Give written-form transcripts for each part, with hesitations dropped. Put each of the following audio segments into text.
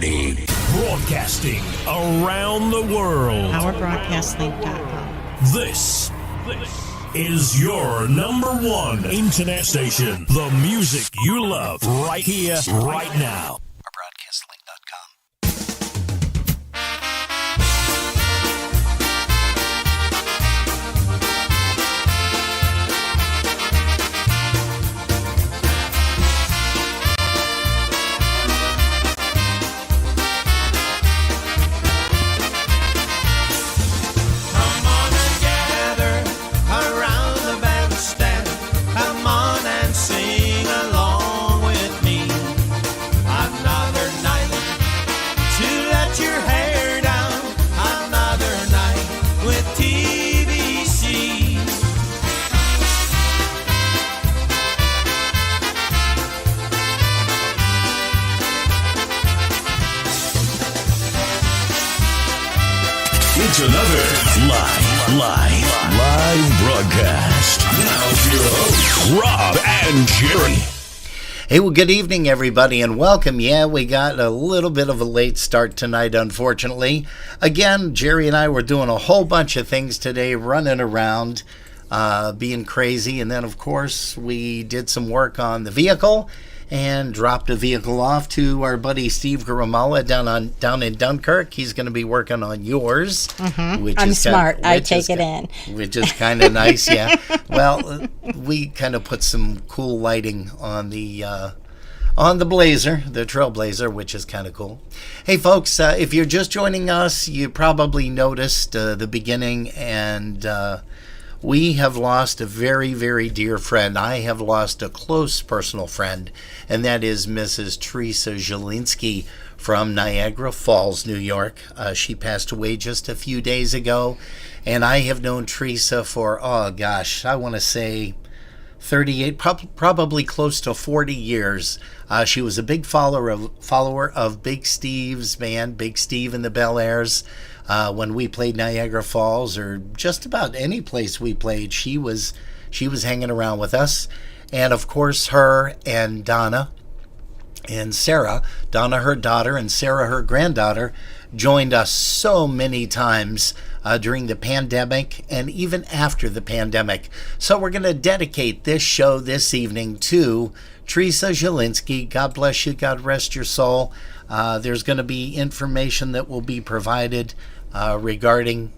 Authority. Broadcasting around the world. OurBroadcastLink.com. This is your number one internet station. The music you love right here, right now. OurBroadcastLink.com. It's another live broadcast. Now your hosts, Rob and Jerry. Hey, well, good evening, everybody, and welcome. Yeah, we got a little bit of a late start tonight, unfortunately. Again, Jerry and I were doing a whole bunch of things today, running around, being crazy, and then, of course, we did some work on the vehicle and dropped a vehicle off to our buddy Steve Garamala down in Dunkirk. He's going to be working on yours. Mm-hmm. I'm smart. I take it in. Which is kind of nice, yeah. Well, we kind of put some cool lighting on the Blazer, the Trailblazer, which is kind of cool. Hey, folks, if you're just joining us, you probably noticed the beginning, and we have lost a very, very dear friend. I have lost a close personal friend, and that is Mrs. Theresa Zielinski from Niagara Falls, New York. She passed away just a few days ago, and I have known Theresa for, I want to say 38, probably close to 40 years. She was a big follower of Big Steve's band, Big Steve and the Bel Airs. When we played Niagara Falls, or just about any place we played, she was hanging around with us. And of course, her and Donna and Sarah, Donna her daughter and Sarah her granddaughter, joined us so many times during the pandemic and even after the pandemic. So we're going to dedicate this show this evening to Theresa Zielinski. God bless you. God rest your soul. There's going to be information that will be provided regarding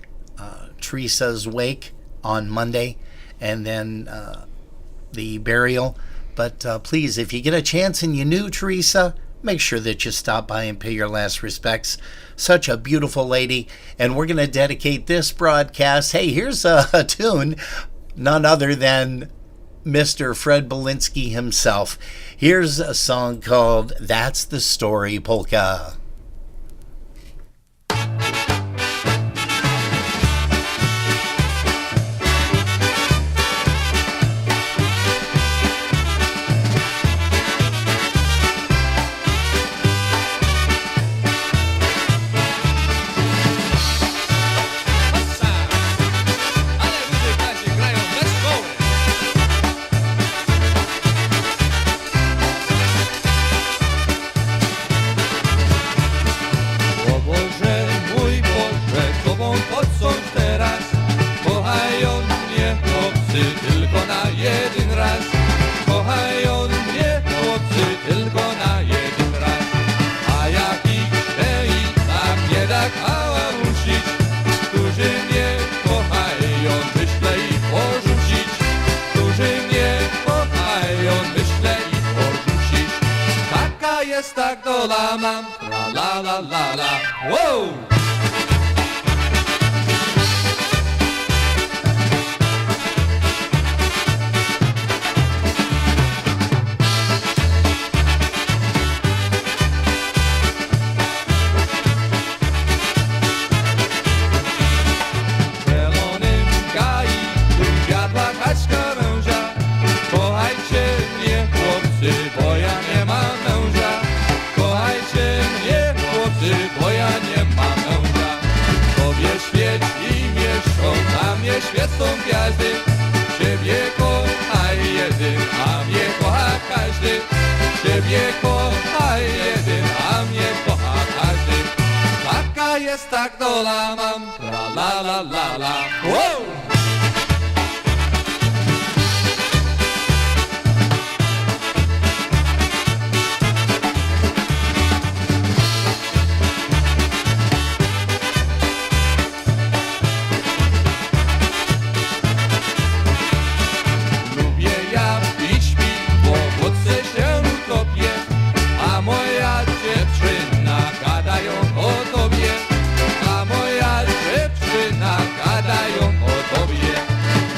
Theresa's wake on Monday, and then the burial. But please, if you get a chance and you knew Theresa, make sure that you stop by and pay your last respects. Such a beautiful lady. And we're going to dedicate this broadcast. Hey, here's a tune, none other than Mr. Fred Belinsky himself. Here's a song called That's the Story Polka. Tak dola mam, la la la la, wow! Świecą gwiazdy, Ciebie kocha jeden, a mnie kocha każdy. Ciebie kocha jeden, a mnie kocha każdy. jest, tak dola mam. La la la la la. Wow! Lubię ja pić piwo, w wódce się utopię, a moja dziewczyna gadają o tobie, a moja dziewczyna gadają o tobie.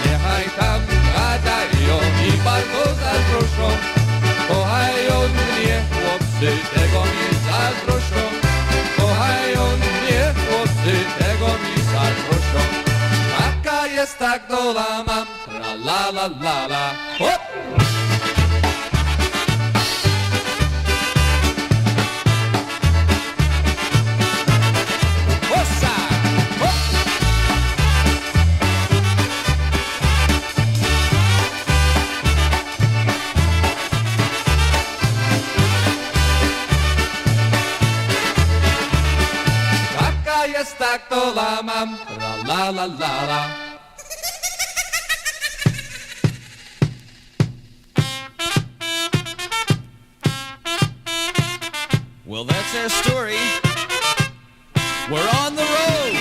Niechaj tam gadają i bardzo zazdroszczą, kochają mnie chłopcy, tego mi zazdroszczą, kochają mnie chłopcy, tego mi zazdroszczą. Taka jest, tak dola mam, tra la la la la. Hop! Ossa! Hop! Taka jest, tak dola mam, tra la la la la. Well, that's our story. We're on the road.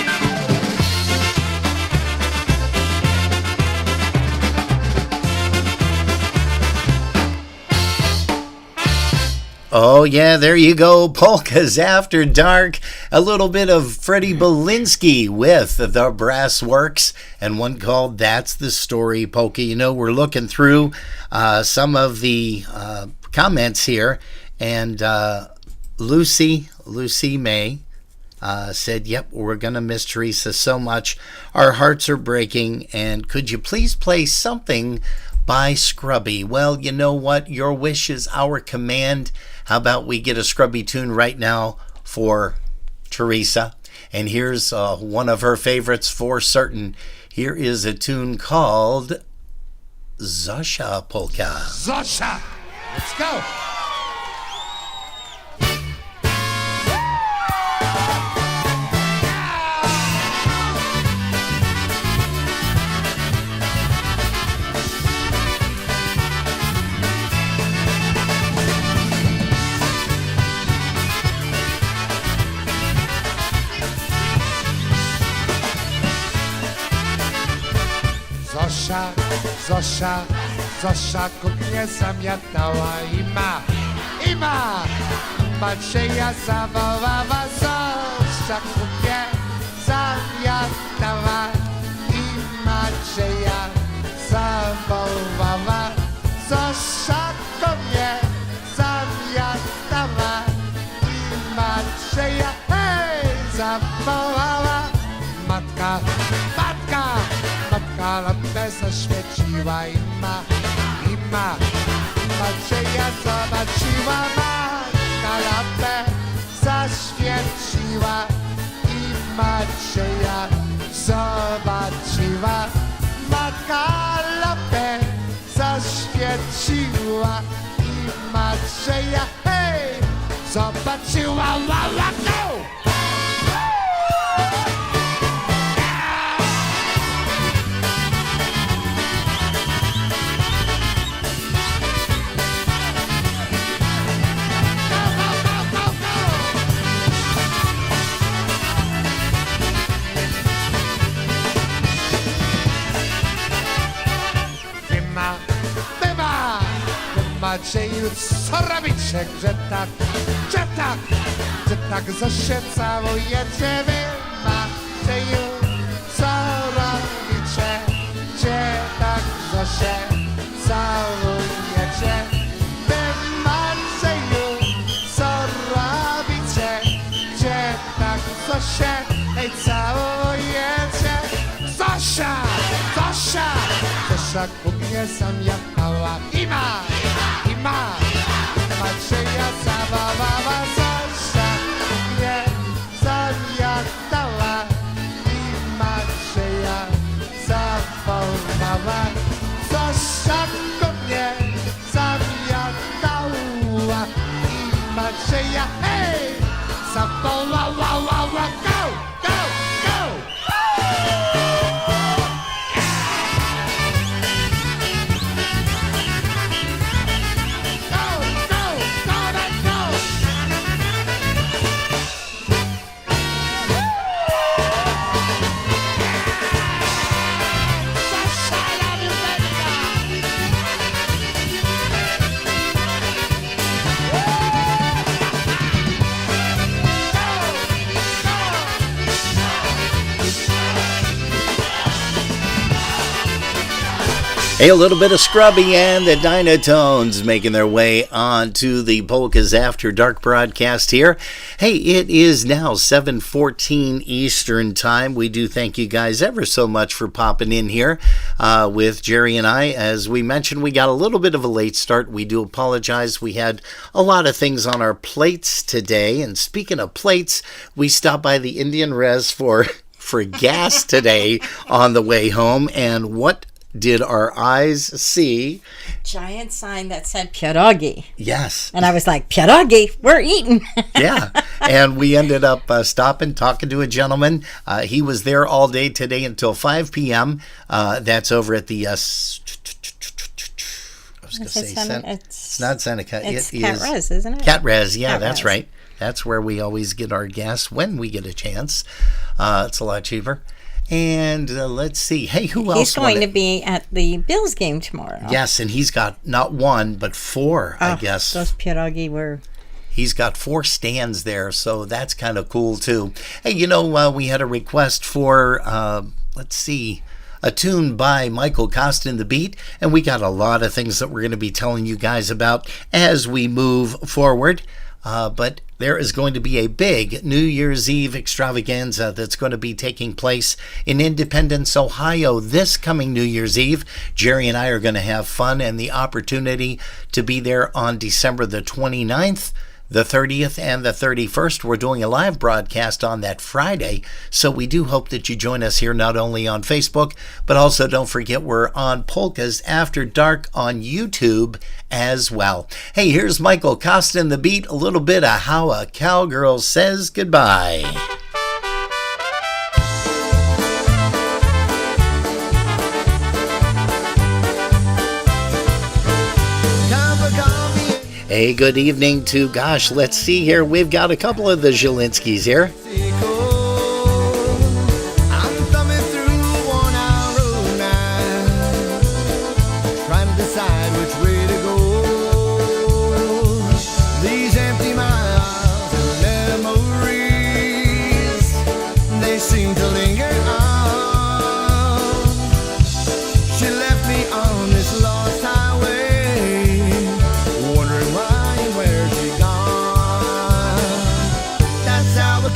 Oh, yeah, there you go. Polkas After Dark. A little bit of Freddie Zielinski with the Brass Works, and one called That's the Story Polka. You know, we're looking through some of the comments here, and Lucy May said, yep, we're going to miss Theresa so much. Our hearts are breaking, and could you please play something by Scrubby? Well, you know what? Your wish is our command. How about we get a Scrubby tune right now for Theresa? And here's one of her favorites for certain. Here is a tune called Zosia Polka. Zosia! Let's go! Zosia kuchnię zamiatała i ma Macieja zawołała. Zosia kuchnię zamiatała i Macieja zawołała. Zosia kuchnię zamiatała i Macieja zawołała. Matka lampę zaświeciła i Macieja zobaczyła. Matka lampę zaświeciła i Macieja zobaczyła. Matka lampę zaświeciła i Macieja zobaczyła. Go! Macieju, co robicie, że tak Zosię całujecie? Wy, Macieju, co robicie, gdzie tak Zosię całujecie? Wy, Macieju, co robicie, gdzie tak Zosię całujecie? Zosia ku mnie zamiatała i Macieja zawołała. Zosia ku mnie zamiatała i Macieja zawołała. Zosia ku mnie zamiatała i Macieja zawołała. Go! Hey, a little bit of Scrubby and the Dynatones making their way on to the Polkas After Dark broadcast here. Hey, it is now 7:14 Eastern Time. We do thank you guys ever so much for popping in here with Jerry and I. As we mentioned, we got a little bit of a late start. We do apologize. We had a lot of things on our plates today. And speaking of plates, we stopped by the Indian Res for gas today on the way home. And what did our eyes see? Giant sign that said pierogi. Yes. And I was like, pierogi, we're eating. Yeah. And we ended up stopping, talking to a gentleman. He was there all day today until 5 p.m. That's over at the... I was going to say... it's not Seneca. It's Cat Res, isn't it? Cat Res, yeah, Cat that's Res. right. That's where we always get our gas when we get a chance. It's a lot cheaper. And let's see. Hey, who else? He's going to be at the Bills game tomorrow. Yes, and he's got not one, but four, I guess. Those pierogi were... He's got 4 stands there, so that's kind of cool, too. Hey, we had a request for, let's see, a tune by Michael Costa and the Beat, and we got a lot of things that we're going to be telling you guys about as we move forward. But there is going to be a big New Year's Eve extravaganza that's going to be taking place in Independence, Ohio this coming New Year's Eve. Jerry and I are going to have fun and the opportunity to be there on December the 29th, the 30th, and the 31st. We're doing a live broadcast on that Friday, so we do hope that you join us here not only on Facebook, but also don't forget we're on Polkas After Dark on YouTube as well. Hey, here's Michael Costa and the Beat, a little bit of How a Cowgirl Says Goodbye. Hey, good evening to, let's see here. We've got a couple of the Zielinskis here. I'm thumbing through a worn-out road now, trying to decide which way to go. These empty miles and memories, they seem to linger on. She left me on this lost highway, wondering why and where she gone. That's how a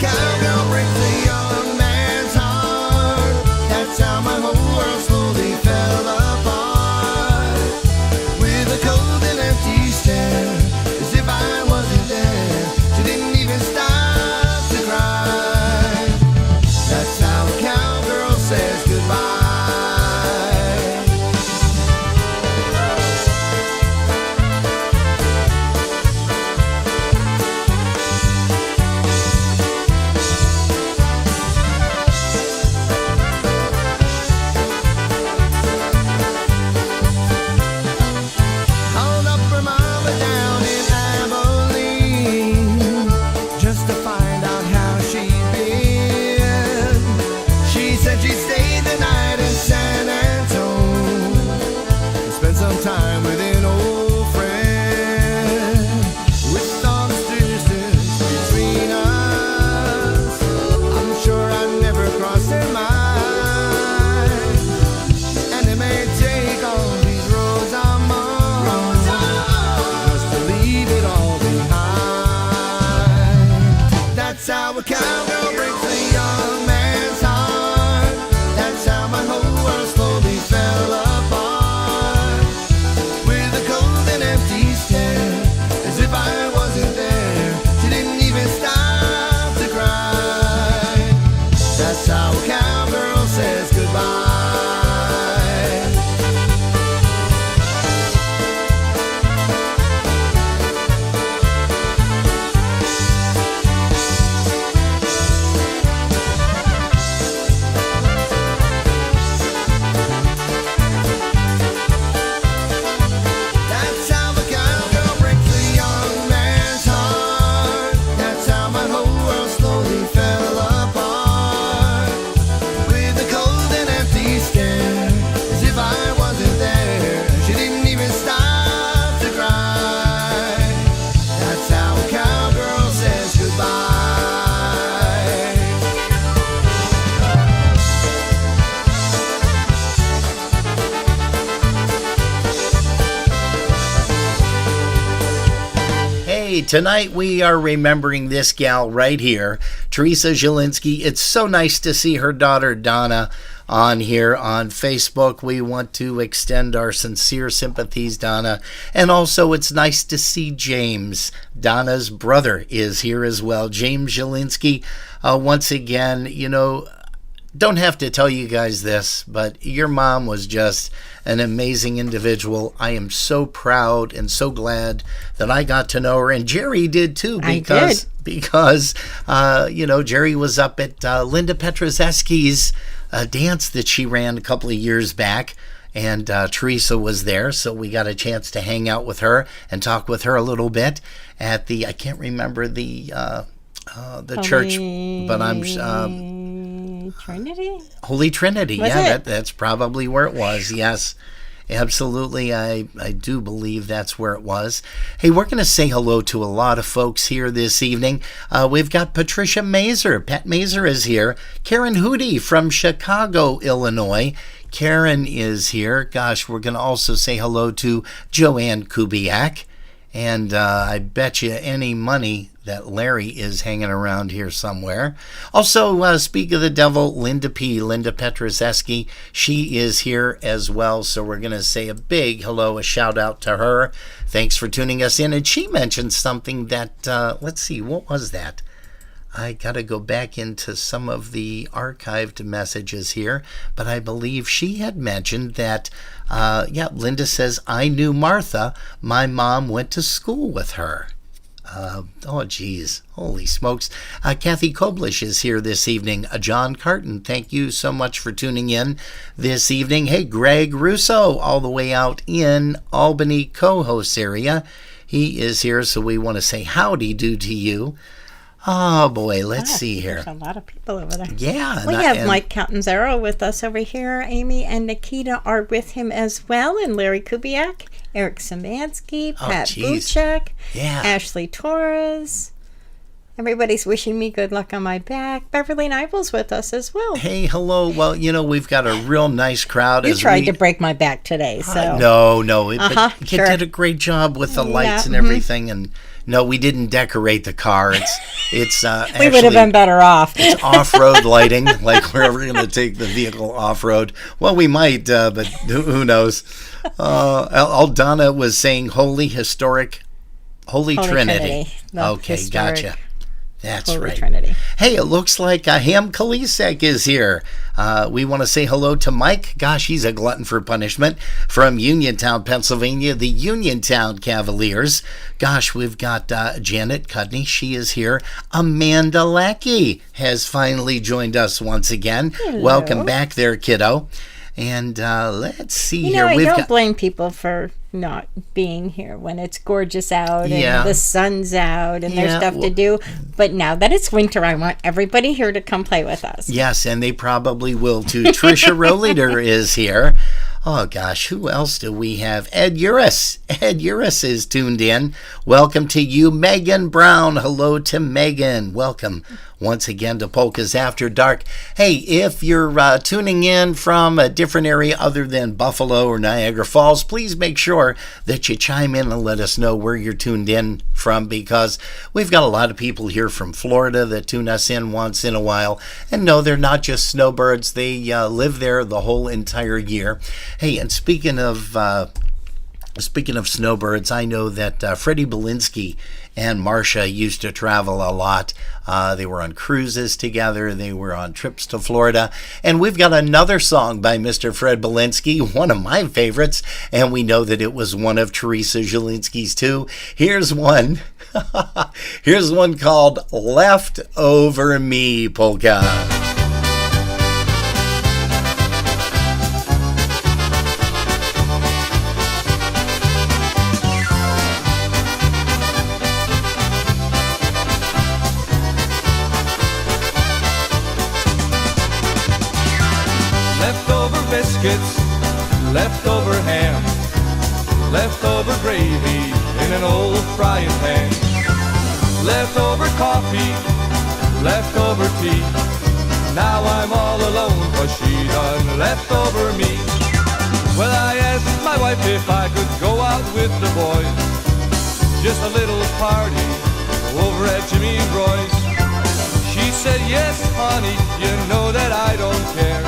Hey, tonight we are remembering this gal right here, Theresa Zielinski. It's so nice to see her daughter Donna on here on Facebook. We want to extend our sincere sympathies, Donna. And also, it's nice to see James. Donna's brother is here as well. James Zielinski, once again, don't have to tell you guys this, but your mom was just an amazing individual. I am so proud and so glad that I got to know her, and Jerry did too, because Jerry was up at Linda Petroszewski's dance that she ran a couple of years back, and Theresa was there, so we got a chance to hang out with her and talk with her a little bit at the, I can't remember the church, but I'm Trinity? Holy Trinity. Was it? That's probably where it was. Yes, absolutely. I do believe that's where it was. Hey, we're going to say hello to a lot of folks here this evening. We've got Patricia Mazer. Pat Mazer is here. Karen Hootie from Chicago, Illinois. Karen is here. Gosh, we're going to also say hello to Joanne Kubiak. And I bet you any money that Larry is hanging around here somewhere. Also, speak of the devil, Linda Petroszewski. She is here as well. So we're going to say a big hello, a shout out to her. Thanks for tuning us in. And she mentioned something that, let's see, what was that? I got to go back into some of the archived messages here, but I believe she had mentioned that, Linda says, I knew Martha. My mom went to school with her. Geez. Holy smokes. Kathy Koblish is here this evening. John Carton, thank you so much for tuning in this evening. Hey, Greg Russo, all the way out in Albany, co-host area. He is here, so we want to say howdy do to you. Oh, boy, let's see here. There's a lot of people over there. Yeah. We have Mike Catanzaro with us over here. Amy and Nikita are with him as well. And Larry Kubiak, Eric Szymanski, Pat Buchek, Ashley Torres. Everybody's wishing me good luck on my back. Beverly Nibel's with us as well. Hey, hello. Well, we've got a real nice crowd. You tried to break my back today, so. No. But you did a great job with the lights and everything, and no, we didn't decorate the car. It's actually, we would have been better off. It's off-road lighting, like we're ever going to take the vehicle off-road. Well, we might, but who knows? Aldana was saying Holy Trinity. Okay, historic. Gotcha. That's Holy right. Trinity. Hey, it looks like Ham Kalisek is here. We want to say hello to Mike. Gosh, he's a glutton for punishment from Uniontown, Pennsylvania, the Uniontown Cavaliers. Gosh, we've got Janet Cudney. She is here. Amanda Lackey has finally joined us once again. Hello. Welcome back there, kiddo. And let's see here. I don't blame people for not being here when it's gorgeous out and the sun's out and there's stuff to do. But now that it's winter, I want everybody here to come play with us. Yes, and they probably will too. Trisha Rohleder is here. Oh, gosh, who else do we have? Ed Uris. Ed Uris is tuned in. Welcome to you, Megan Brown. Hello to Megan. Welcome once again to Polkas After Dark. Hey, if you're tuning in from a different area other than Buffalo or Niagara Falls, please make sure that you chime in and let us know where you're tuned in from, because we've got a lot of people here from Florida that tune us in once in a while. And no, they're not just snowbirds. They live there the whole entire year. Hey, and speaking of snowbirds, I know that Freddie Belinsky and Marcia used to travel a lot. They were on cruises together. They were on trips to Florida. And we've got another song by Mr. Fred Belinsky, one of my favorites, and we know that it was one of Theresa Zielinski's too. Here's one. Here's one called Left Over Me, Polka. Biscuits, leftover ham, leftover gravy in an old frying pan, leftover coffee, leftover tea. Now I'm all alone 'cause she done left over me. Well, I asked my wife if I could go out with the boys. just a little party over at Jimmy Roy's. She said, yes, honey, you know that I don't care.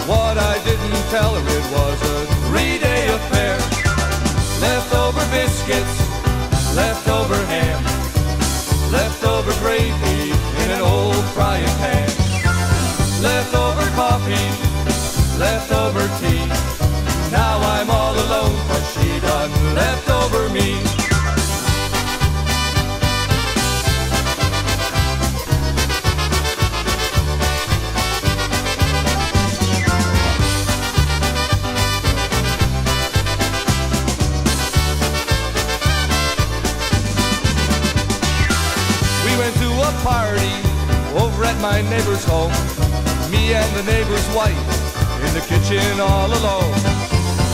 What I didn't tell her, it was a 3-day affair. Leftover biscuits, leftover ham, leftover gravy in an old frying pan. Leftover coffee, leftover tea. Now I'm all alone, 'cause she done left over me. We went to a party over at my neighbor's home. Me and the neighbor's wife in the kitchen all alone.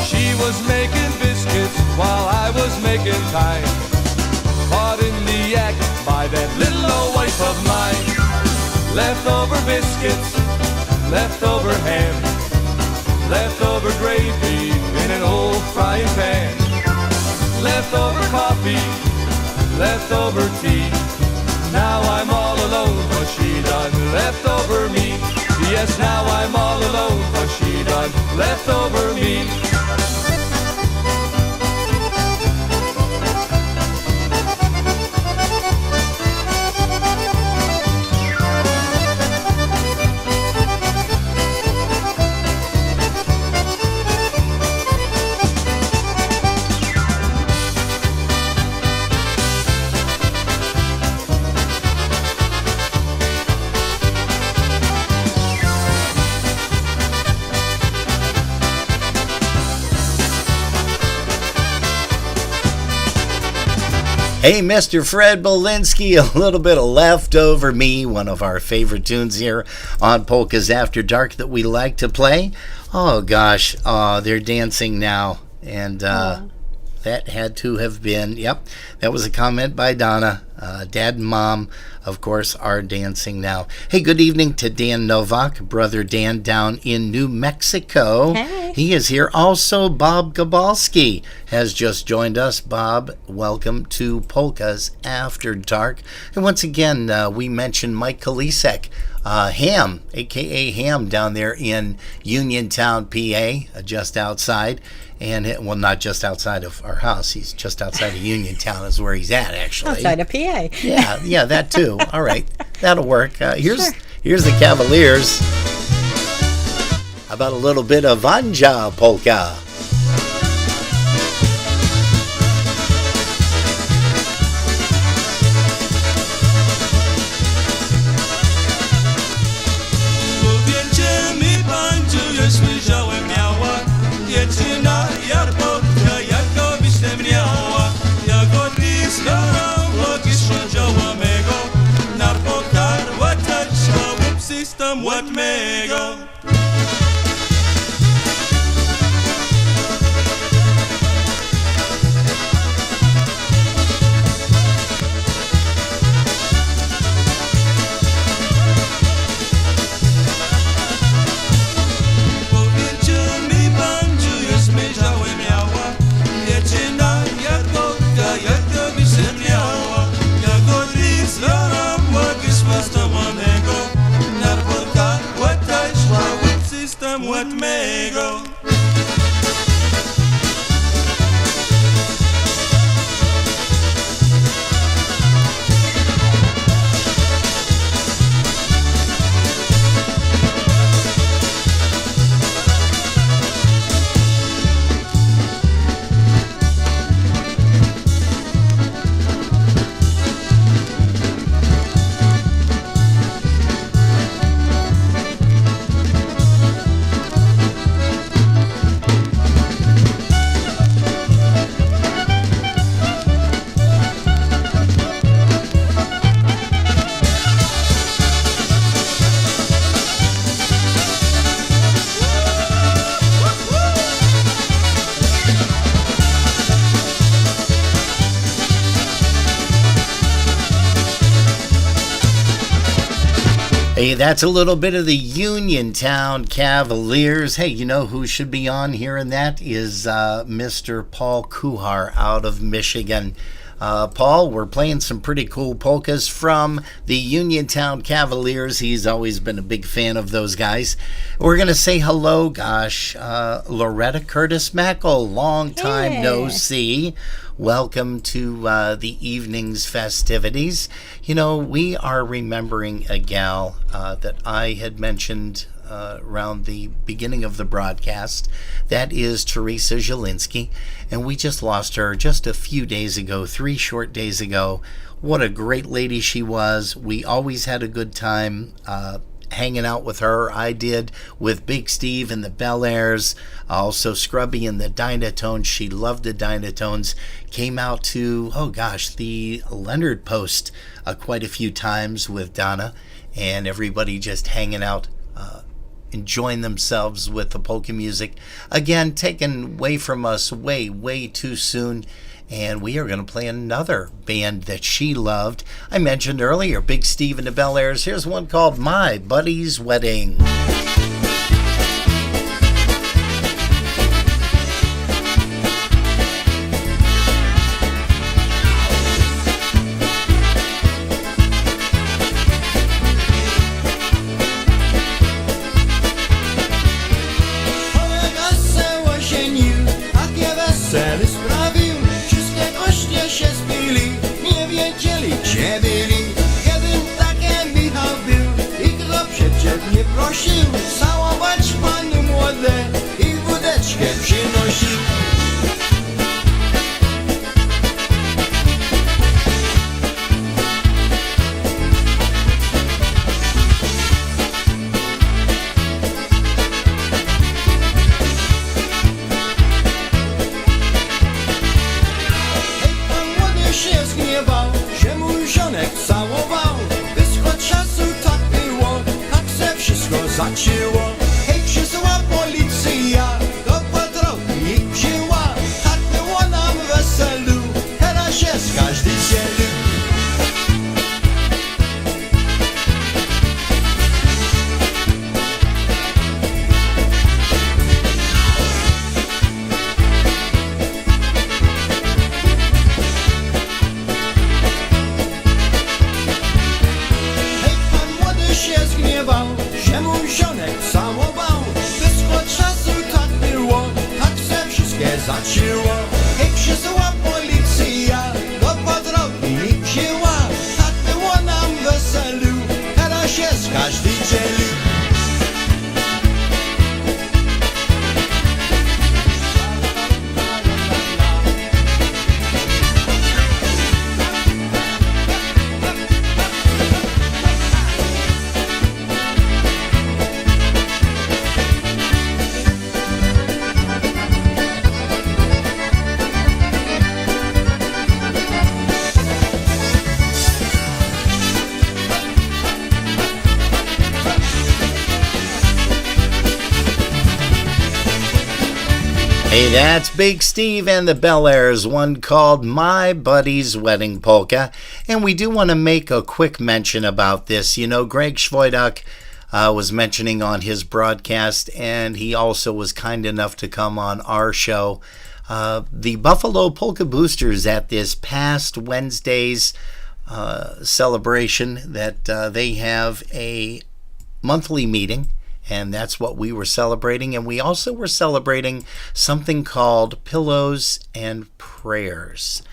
She was making biscuits while I was making time. Caught in the act by that little old wife of mine. Leftover biscuits, leftover ham, leftover gravy in an old frying pan. Leftover coffee, leftover tea. Now I'm all alone, 'cause she done left over me. Yes, now I'm all alone, 'cause she done left over me. Hey, Mr. Fred Zielinski, a little bit of Leftover Me, one of our favorite tunes here on Polkas After Dark that we like to play. Oh, gosh, they're dancing now, and that had to have been, yep, that was a comment by Donna. Dad and Mom, of course, are dancing now. Hey, good evening to Dan Novak, brother Dan down in New Mexico. Hey. He is here. Also, Bob Gabalski has just joined us. Bob, welcome to Polkas After Dark. And once again, we mentioned Mike Kalisek, Ham, a.k.a. Ham, down there in Uniontown, PA, just outside. And, well, not just outside of our house. He's just outside of Uniontown is where he's at, actually. Outside of PA. Yeah, that too. All right, that'll work. Here's the Cavaliers. How about a little bit of Vanja polka? What may go? What may go? Hey, that's a little bit of the Uniontown Cavaliers. Hey, you know who should be on here, and that is Mr. Paul Kuhar out of Michigan. Paul, we're playing some pretty cool polkas from the Uniontown Cavaliers. He's always been a big fan of those guys. We're going to say hello, Loretta Curtis Mackel, long time no see. Welcome to the evening's festivities. You know, we are remembering a gal that I had mentioned around the beginning of the broadcast. That is Theresa Zielinski, and we just lost her just a few days ago, 3 short days ago. What a great lady she was. We always had a good time hanging out with her. I did with Big Steve and the Bel Airs, also Scrubby and the Dynatones. She loved the Dynatones. Came out to, the Leonard Post quite a few times with Donna, and everybody just hanging out, enjoying themselves with the polka music. Again, taken away from us way too soon. And we are going to play another band that she loved. I mentioned earlier, Big Steve and the Bel Airs. Here's one called My Buddy's Wedding. Gdzie byli, kiedy takie Michał był i kto przecież nie prosił całować panny młode i wódeczkę przynosił. Całował, wyschło czasu tak było, tak se wszystko zacięło. Hej, przyszła policja, do patrolki ich wzięła, tak było nam weselu, teraz jest każdy dzieli. Że mój zionek całował, wyschło czasu tak było, tak se wszystkie zacięło. Hej, przyszła policja, do patrolki ich wzięła, tak było nam weselu, teraz jest każdy dzieli. Hey, that's Big Steve and the Bel Airs, one called My Buddy's Wedding Polka. And we do want to make a quick mention about this. You know, Greg Schwoiduk was mentioning on his broadcast, and he also was kind enough to come on our show. The Buffalo Polka Boosters at this past Wednesday's celebration that they have a monthly meeting. And that's what we were celebrating. And we also were celebrating something called Pillows and Prayers.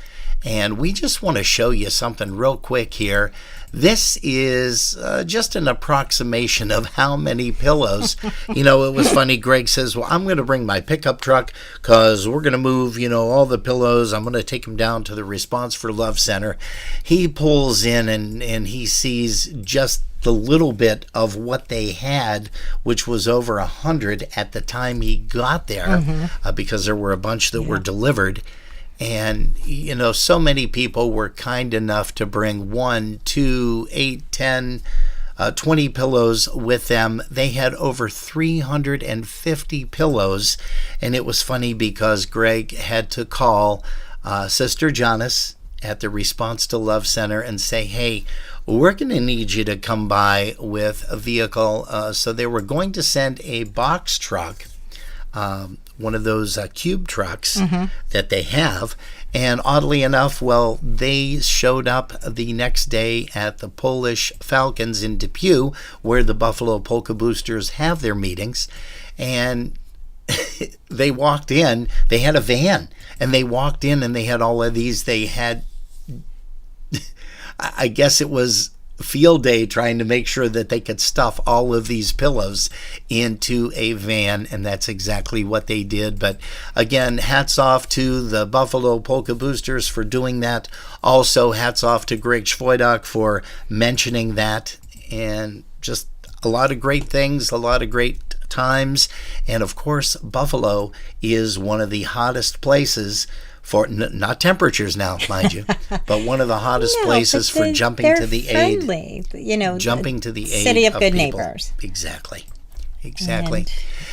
And we just want to show you something real quick here. This is just an approximation of how many pillows. You know, it was funny. Greg says, well, I'm going to bring my pickup truck because we're going to move, all the pillows. I'm going to take them down to the Response for Love Center. He pulls in and he sees just the little bit of what they had, which was over 100 at the time he got there, because there were a bunch that were delivered. And, so many people were kind enough to bring 1, 2, 8, 10, 20 pillows with them. They had over 350 pillows. And it was funny because Greg had to call Sister Janice at the Response to Love Center and say, hey, we're going to need you to come by with a vehicle. So they were going to send a box truck one of those cube trucks that they have. And oddly enough, well, they showed up the next day at the Polish Falcons in Depew, where the Buffalo Polka Boosters have their meetings. And they walked in, they had a van, and they walked in and they had all of these. They had, I guess it was field day trying to make sure that they could stuff all of these pillows into a van, and that's exactly what they did. But again, hats off to the Buffalo Polka Boosters for doing that. Also, hats off to Greg Schwoidok for mentioning that, and just a lot of great things, a lot of great times. And of course, Buffalo is one of the hottest places for, not temperatures now, mind you, but one of the hottest places for jumping to the friendly, aid. Jumping to the aid city of good people. Neighbors. Exactly.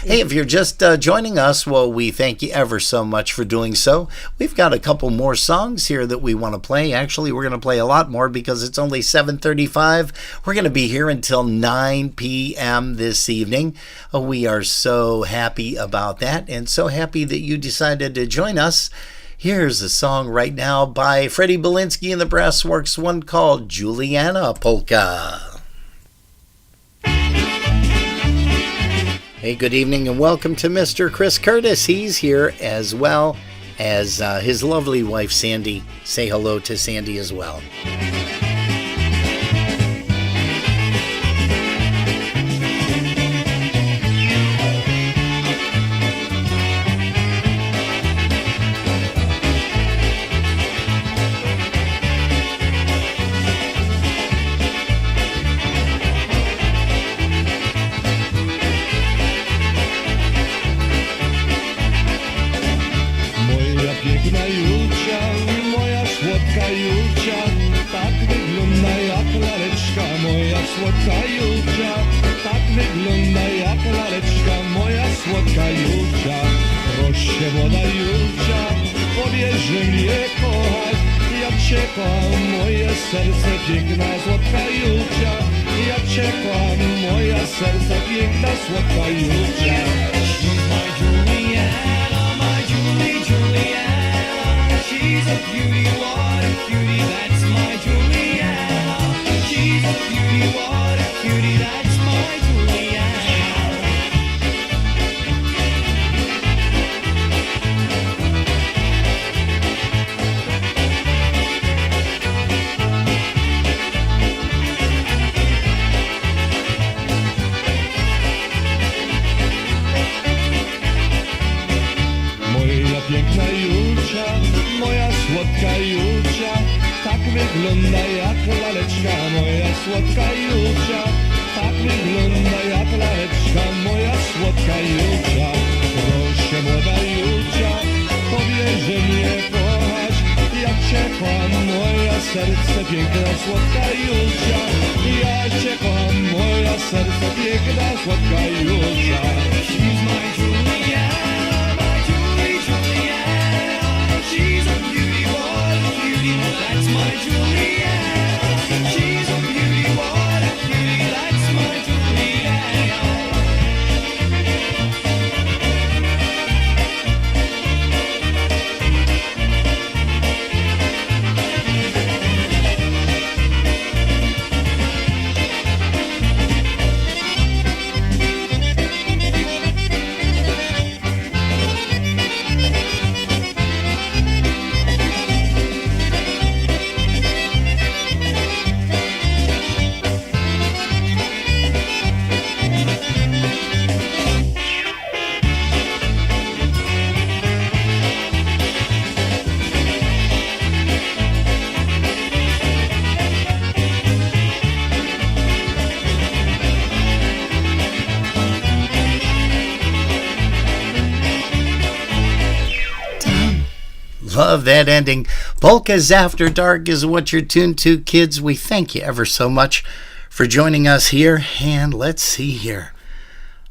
Hey, if you're just joining us, well, we thank you ever so much for doing so. We've got a couple more songs here that we want to play. Actually, we're going to play a lot more because it's only 7:35. We're going to be here until 9 p.m. this evening. We are so happy about that, and so happy that you decided to join us. Here's a song right now by Freddie Zielinski and the Brassworks, one called Juliana Polka. Hey, good evening and welcome to Mr. Chris Curtis. He's here as well as his lovely wife, Sandy. Say hello to Sandy as well. Słodka Julcia, tak wygląda jak laleczka, moja słodka Julcia. Proszę młoda Julcia, powiedz, że mnie kochasz, jak cię kocham, moje serce piękna, słodka Julcia. Jak cię kocham, moja serce piękna, słodka Julcia. She's my Juliana, my Juliana. She's a beauty, what a cutie, that's my Juliana. She's a beauty, what a cutie, that's my Juliana. Moja piękna Julcia, moja słodka Julcia, tak wygląda jak laleczka, moja słodka Julcia, tak wygląda jak laleczka, moja słodka Julcia. Proszę młoda Julcia, powiedz, że mnie kochasz, jak cię kocham, moja serce piękna, słodka Julcia. Ja cię kocham, moja serce piękna, słodka Julcia. She's my Juliana, my Juliana. She's a beauty, what a cutie, that's my Juliana. She's a beauty, what a cutie, that's my Juliana. Love that ending. Polkas After Dark is what you're tuned to, kids. We thank you ever so much for joining us here. And let's see here.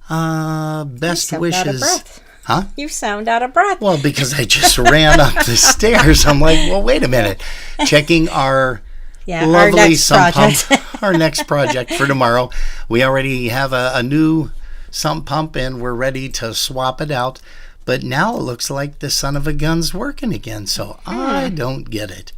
Best wishes. Out of breath. Huh? You sound out of breath. Well, because I just ran up the stairs. I'm like, well, wait a minute. Checking our lovely sump pump, our next project for tomorrow. We already have a new some pump and we're ready to swap it out. But now it looks like the son of a gun's working again, so I don't get it.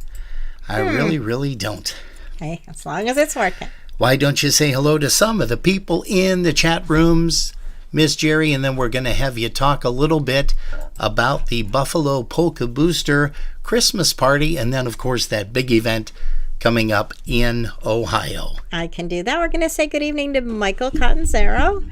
I really, really don't. Hey, as long as it's working. Why don't you say hello to some of the people in the chat rooms, Miss Jerry, and then we're going to have you talk a little bit about the Buffalo Polka Booster Christmas party, and then, of course, that big event coming up in Ohio. I can do that. We're going to say good evening to Michael Catanzaro,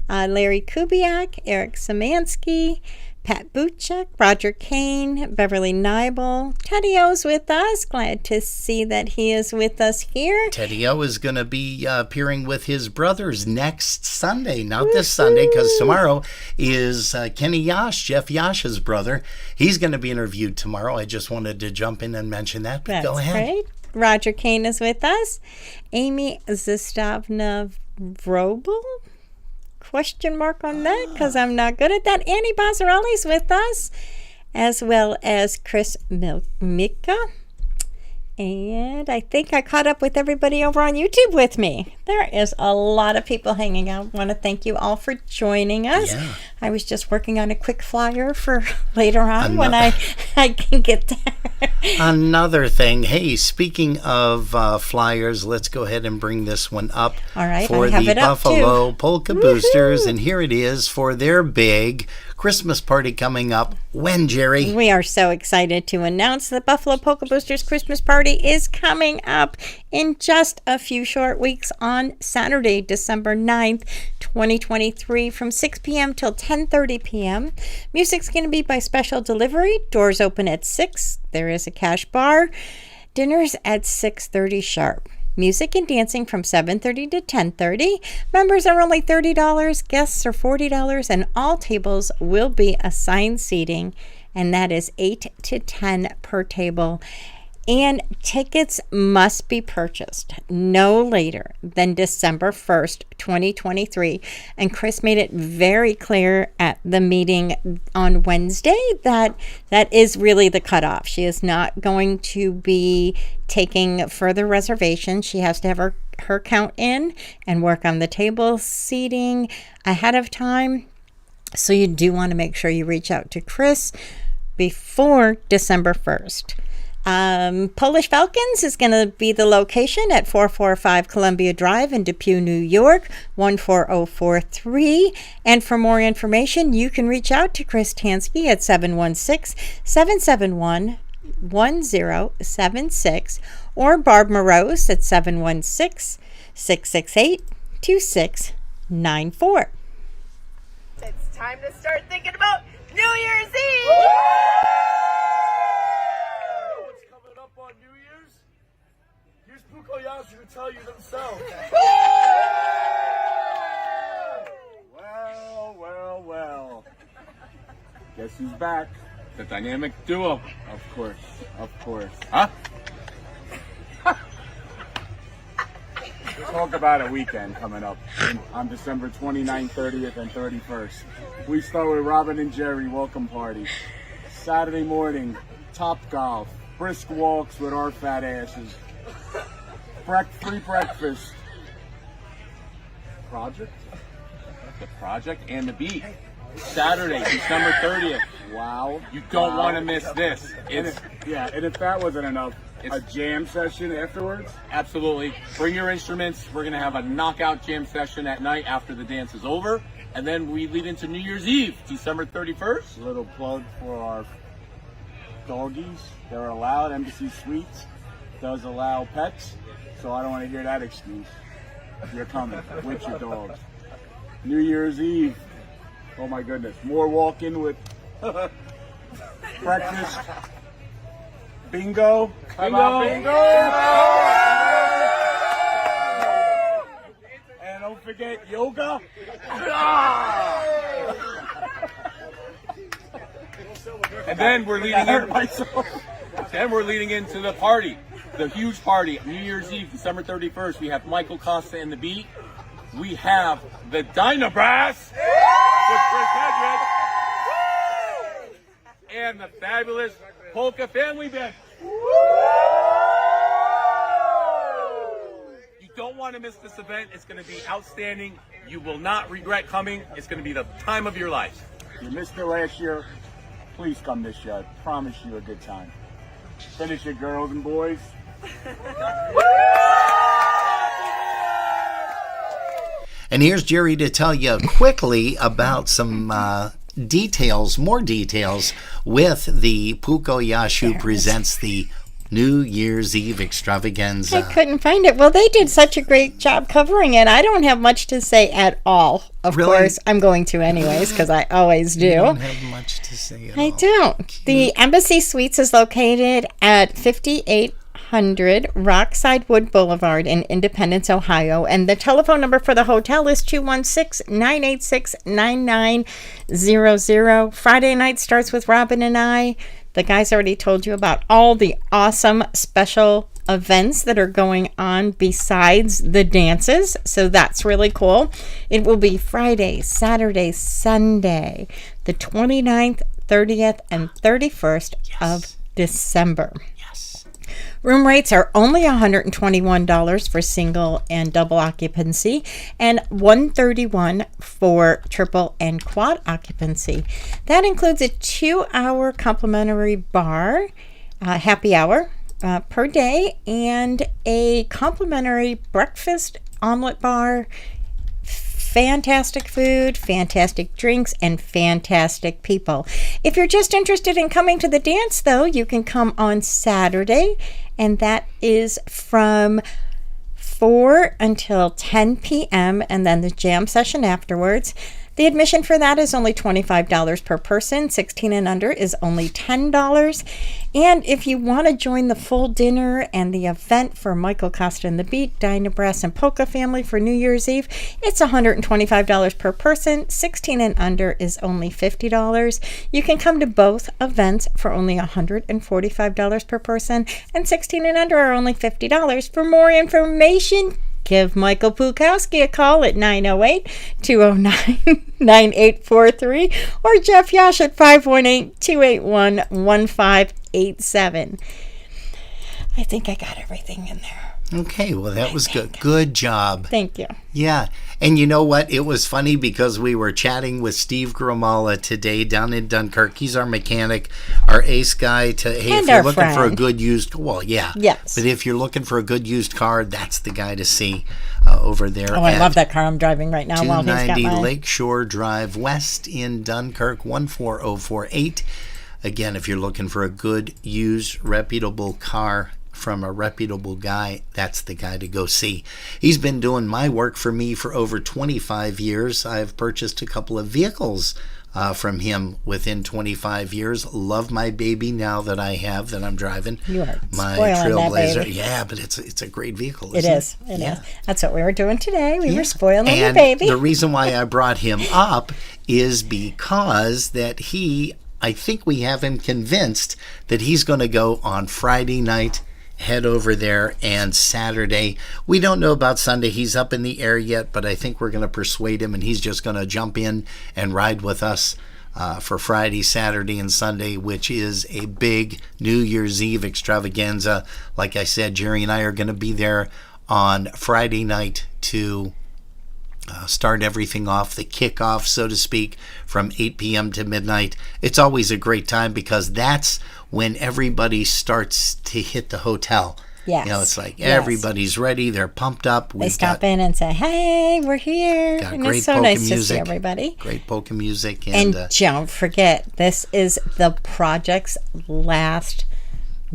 Larry Kubiak, Eric Szymanski, Pat Buchek, Roger Kane, Beverly Nibel. Teddy O's with us. Glad to see that he is with us here. Teddy O is going to be appearing with his brothers next Sunday. Not this Sunday, because tomorrow is Kenny Yash, Jeff Yash's brother. He's going to be interviewed tomorrow. I just wanted to jump in and mention that. But That's go ahead. Great. Roger Kane is with us. Amy Zastavna Vrobel? Question mark on that, because I'm not good at that. Annie Bozzarelli's with us, as well as Chris Mika. And I think I caught up with everybody over on YouTube with me. There is a lot of people hanging out. I want to thank you all for joining us. Yeah. I was just working on a quick flyer for later on when I can get there. Another thing. Hey, speaking of flyers, let's go ahead and bring this one up. All right, for the Buffalo Polka Boosters. And here it is for their big Christmas party coming up. When, Jerry? We are so excited to announce the Buffalo Polka Boosters Christmas party is coming up in just a few short weeks on Saturday, December 9th, 2023 from 6 p.m. till 10:30 p.m. Music's going to be by special delivery. Doors open at 6. There is a cash bar. Dinner's at 6:30 sharp. Music and dancing from 7:30 to 10:30. Members are only $30. Guests are $40, and all tables will be assigned seating, and that is 8 to 10 per table. And tickets must be purchased no later than December 1st, 2023. And Chris made it very clear at the meeting on Wednesday that that is really the cutoff. She is not going to be taking further reservations. She has to have her count in and work on the table seating ahead of time. So you do want to make sure you reach out to Chris before December 1st. Polish Falcons is going to be the location at 445 Columbia Drive in Depew, New York, 14043. And for more information, you can reach out to Chris Tansky at 716-771-1076 or Barb Morose at 716-668-2694. It's time to start thinking about New Year's Eve! Polkas will tell you themselves. Well. Guess who's back? The dynamic duo. Of course. Huh? Talk about a weekend coming up on December 29th, 30th, and 31st. We start with Robin and Jerry welcome party. Saturday morning, Top Golf, brisk walks with our fat asses. Free breakfast. The project and the beat. Saturday, December 30th. Wow. You don't want to miss this. And if that wasn't enough, a jam session afterwards? Absolutely. Bring your instruments. We're going to have a knockout jam session at night after the dance is over. And then we lead into New Year's Eve, December 31st. Little plug for our doggies. They're allowed. Embassy Suites does allow pets. So I don't want to hear that excuse. You're coming with your dogs. New Year's Eve. Oh my goodness. More walking with breakfast. Bingo. Bingo. And don't forget yoga. And then we're leading into the party. The huge party, New Year's Eve, December 31st. We have Michael Costa and the Beat. We have the Dynabrass with Chris Hedrick. And the fabulous Polka Family Band. You don't want want to miss this event. It's going to be outstanding. You will not regret coming. It's going to be the time of your life. If you missed it last year, please come this year. I promise you a good time. Finish it, girls and boys. And here's Jerry to tell you quickly about some more details with the Pukoyashu presents the New Year's Eve extravaganza. I couldn't find it. Well, they did such a great job covering it. I don't have much to say at all. Of course, I'm going to anyways, because I always do. You don't have much to say at all. I don't. Cute. The Embassy Suites is located at 5800 Rockside Wood Boulevard in Independence, Ohio. And the telephone number for the hotel is 216-986-9900. Friday night starts with Robin and I. The guys already told you about all the awesome special events that are going on besides the dances. So that's really cool. It will be Friday, Saturday, Sunday, the 29th, 30th, and 31st of December. Room rates are only $121 for single and double occupancy and $131 for triple and quad occupancy. That includes a 2-hour complimentary bar, happy hour per day, and a complimentary breakfast omelet bar. Fantastic food, fantastic drinks, and fantastic people. If you're just interested in coming to the dance, though, you can come on Saturday, and that is from 4 until 10 p.m., and then the jam session afterwards. The admission for that is only $25 per person. 16 and under is only $10. And if you want to join the full dinner and the event for Michael Costa and the Beat, Dinah Brass, and Polka family for New Year's Eve, it's $125 per person. 16 and under is only $50. You can come to both events for only $145 per person, and 16 and under are only $50. For more information, give Michael Pukowski a call at 908-209-9843 or Jeff Yash at 518-281-1587. I think I got everything in there. Okay, well, that was good. Good job. Thank you. Yeah, and you know what? It was funny because we were chatting with Steve Gramala today down in Dunkirk. He's our mechanic, our ace guy. If you're looking for a good used, well, yeah. Yes. But if you're looking for a good used car, that's the guy to see over there. Oh, I love that car I'm driving right now. 290 Lakeshore Drive West in Dunkirk, 14048. Again, if you're looking for a good used, reputable car from a reputable guy, that's the guy to go see. He's been doing my work for me for over 25 years. I've purchased a couple of vehicles from him within 25 years. Love my baby now that I'm driving. You are my Trailblazer. That baby. Yeah, but it's a great vehicle, It is. That's what we were doing today. We were spoiling your and baby. The reason why I brought him up is because that I think we have him convinced that he's going to go on Friday night, head over there, and Saturday. We don't know about Sunday. He's up in the air yet, but I think we're going to persuade him, and he's just going to jump in and ride with us for Friday, Saturday, and Sunday, which is a big New Year's Eve extravaganza. Like I said, Jerry and I are going to be there on Friday night to start everything off, the kickoff, so to speak, from 8 p.m. to midnight. It's always a great time because that's when everybody starts to hit the hotel. Yes. It's like everybody's ready. They're pumped up. They stop in and say, hey, we're here. Got and great it's so polka nice music, to see everybody. Great polka music. And don't forget, this is the project's last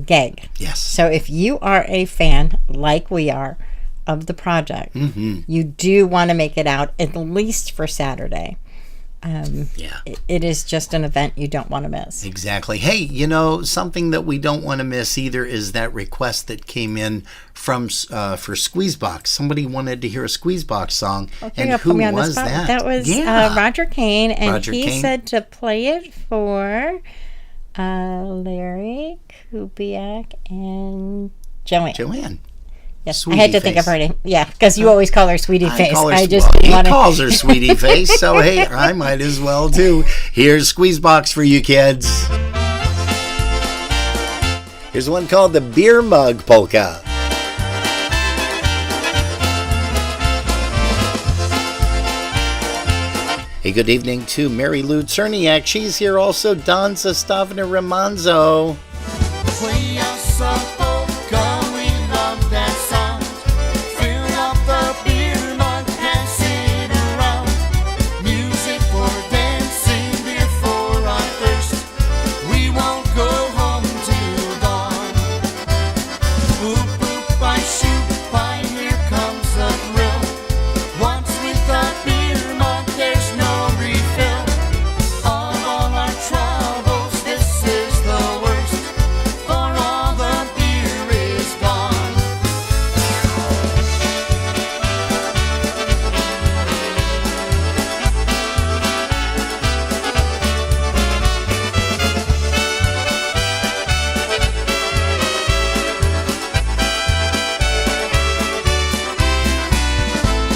gig. Yes. So if you are a fan, like we are, of the project, you do want to make it out at least for Saturday. It is just an event you don't want to miss. Exactly. Hey, something that we don't want to miss either is that request that came in from for Squeezebox. Somebody wanted to hear a Squeezebox song. Okay, and who was that? That was Roger Kane, and he said to play it for Larry Kubiak and Joanne. Yes, Sweetie I had to think of her name. Yeah, because you always call her Sweetie Face. He calls her Sweetie Face, so hey, I might as well too. Here's Squeezebox for you kids. Here's one called the Beer Mug Polka. Hey, good evening to Mary Lou Cerniak. She's here also. Don Zastavna Ramanzo. Play us a polka, we love that sound. Fill up the beer mug, pass it around. Music for dancing, beer for our thirst. We won't go home till dawn. Boop, boop, I shoot by, here comes the thrill. Once with the beer mug, there's no refill. Of all our troubles, this is the worst. For all the beer is gone.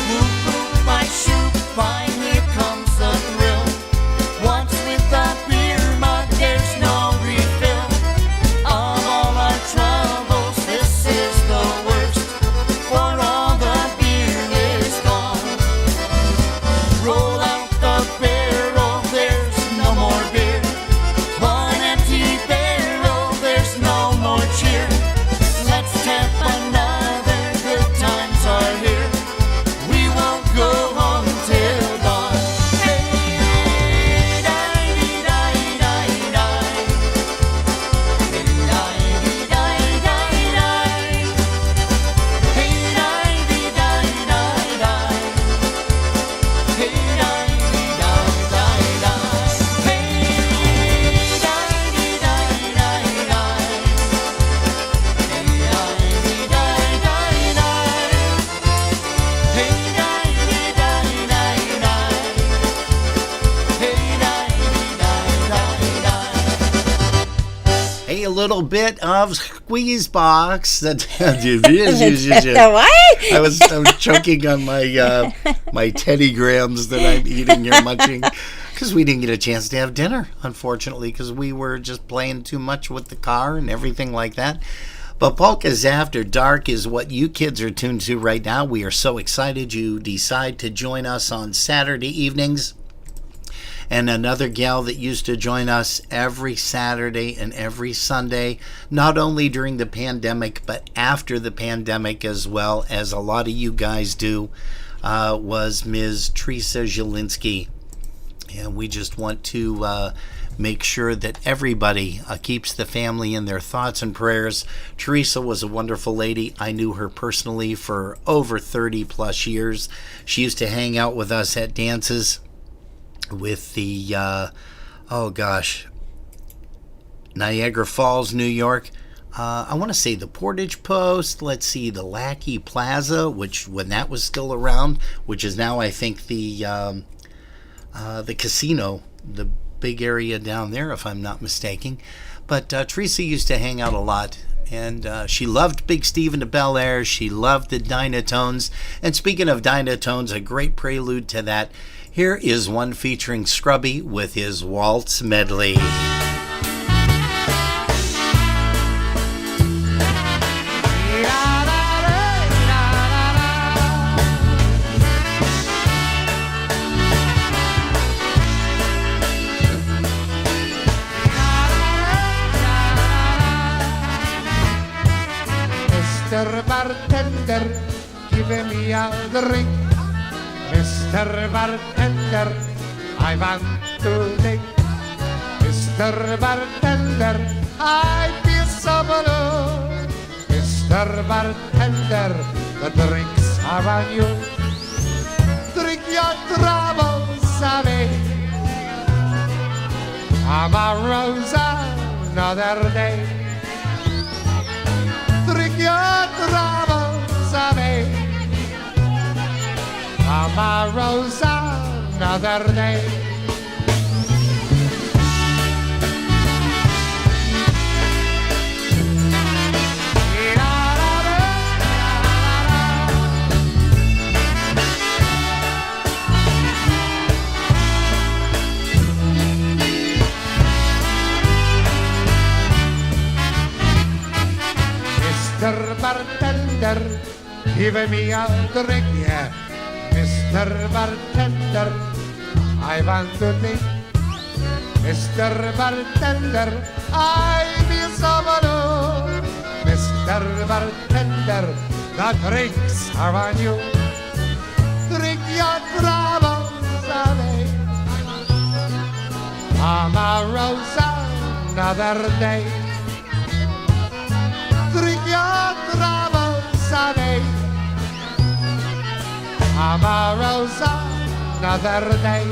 Boop, boop, I shoot by, here comes the thrill. Once with the beer mug, there's no refill. Of all our troubles, this is the worst. For all the beer is gone. Roll out the barrel, there's no more beer. One empty barrel, there's no more cheer. Let's tap another, good times are here. We won't go home till dawn. Hey, die-dee-die-die-die. Hey, die-dee-die-die-die. Hey, die-dee-die-die-die. Hey, die-dee-die-die-die. Hey, Hey, a little bit of squeeze box. That What? I was choking on my Teddy Grahams that I'm eating here, munching, because we didn't get a chance to have dinner, unfortunately, because we were just playing too much with the car and everything like that. But Polkas After Dark is what you kids are tuned to right now. We are so excited you decide to join us on Saturday evenings. And another gal that used to join us every Saturday and every Sunday, not only during the pandemic, but after the pandemic as well, as a lot of you guys do, was Ms. Theresa Zielinski. And we just want to make sure that everybody keeps the family in their thoughts and prayers. Theresa was a wonderful lady. I knew her personally for over 30 plus years. She used to hang out with us at dances with the, Niagara Falls, New York. I want to say the Portage Post. Let's see, the Lackey Plaza, which when that was still around, which is now I think the casino, the big area down there, if I'm not mistaken. But Theresa used to hang out a lot, and she loved Big Stephen de Bel Air. She loved the Dynatones. And speaking of Dynatones, a great prelude to that. Here is one featuring Scrubby with his Waltz Medley. Mr. Bartender, give me a drink. Mr. Bartender, I want to drink. Mr. Bartender, I feel so blue. Mr. Bartender, the drinks are on you. Drink your troubles away. Tomorrow's another day. Drink your troubles away. Tomorrow's another day. Mr. Bartender, give me a drink, yeah. Mr. Bartender, I want to think, Mr. Bartender, I be someone. Mr. Bartender, the drinks are on you. Drink your troubles away. Mama Rosa, another day. Drink your troubles away. Mama Rosa, another day.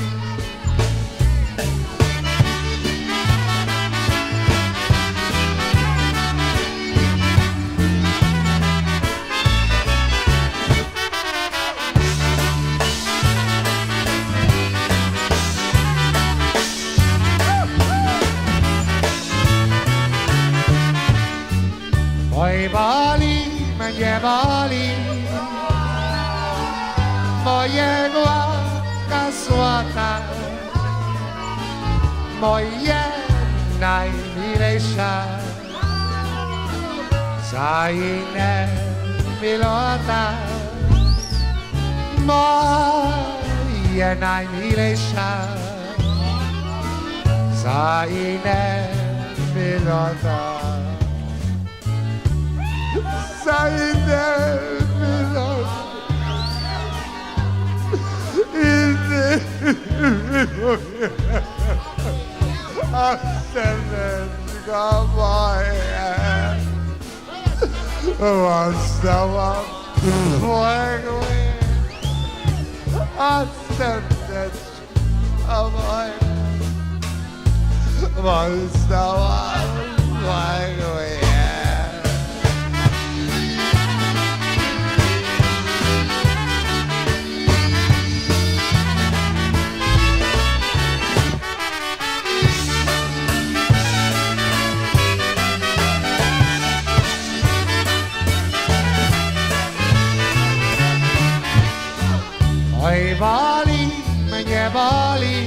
Oj boli, mnie boli, mojego oka złota, moje najmilejsza, za inne milota, moje najmilejsza, za inne milota. Sayende milot inde ascendent gamoye Vastava Fuegoye ascendent gamoye Vastava Fuegoye. Oj boli, mnie boli,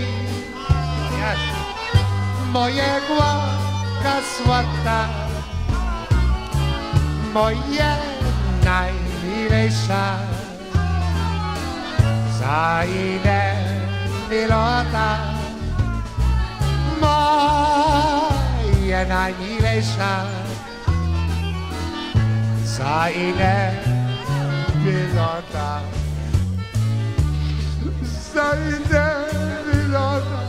mojego oka złota, moje najmilejsza, za inne milota, moje najmilejsza, za inne milota. Sayende milota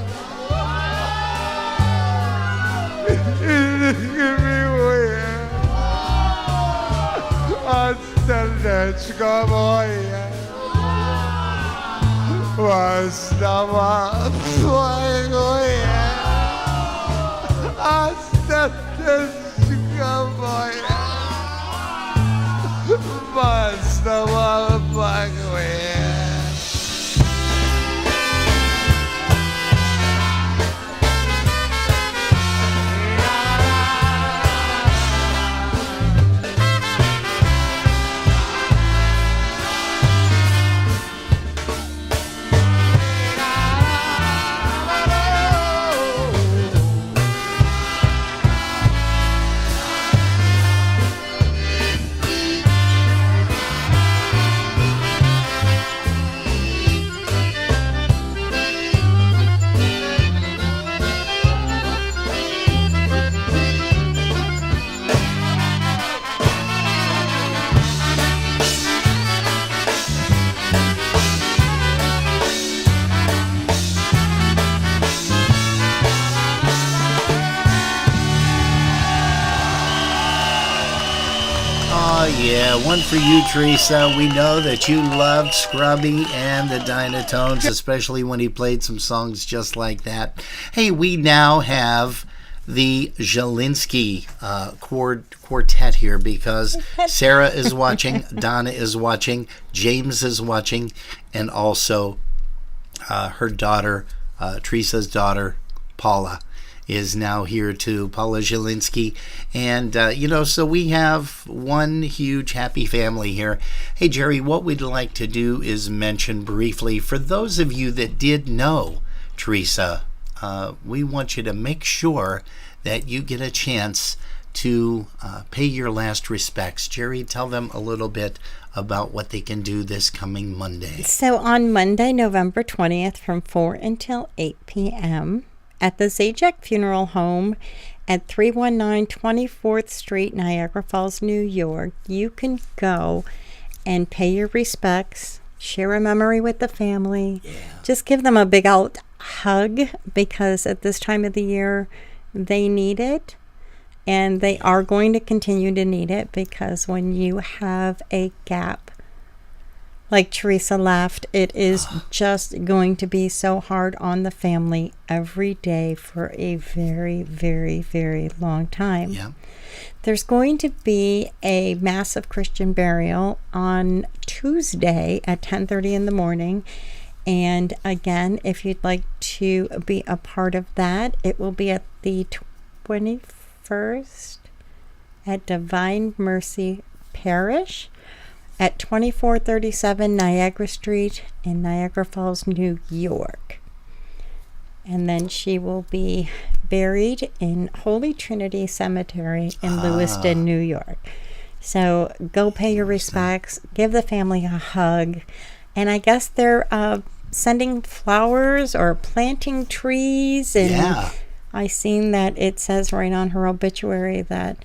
ilgimi Asterneczko moje Łastawa twojego je Asterneczko moje Łastawa twojego je. Yeah, one for you, Theresa. We know that you loved Scrubby and the Dynatones, especially when he played some songs just like that. Hey, we now have the Zielinski quartet here because Sarah is watching, Donna is watching, James is watching, and also her daughter, Theresa's daughter, Paula, is now here too, Paula Zielinski. And, so we have one huge happy family here. Hey, Jerry, what we'd like to do is mention briefly, for those of you that did know Theresa, we want you to make sure that you get a chance to pay your last respects. Jerry, tell them a little bit about what they can do this coming Monday. So on Monday, November 20th, from 4 until 8 p.m. at the Zajac Funeral Home at 319 24th Street, Niagara Falls, New York, you can go and pay your respects, share a memory with the family. Just give them a big old hug, because at this time of the year, they need it. And they are going to continue to need it, because when you have a gap, like Theresa left, it is just going to be so hard on the family every day for a very, very, very long time. Yeah. There's going to be a massive Christian burial on Tuesday at 10:30 in the morning. And again, if you'd like to be a part of that, it will be at the 21st at Divine Mercy Parish at 2437 Niagara Street in Niagara Falls, New York. And then she will be buried in Holy Trinity Cemetery in Lewiston, New York. So go pay your respects, give the family a hug, and I guess they're sending flowers or planting trees. And I seen that it says right on her obituary that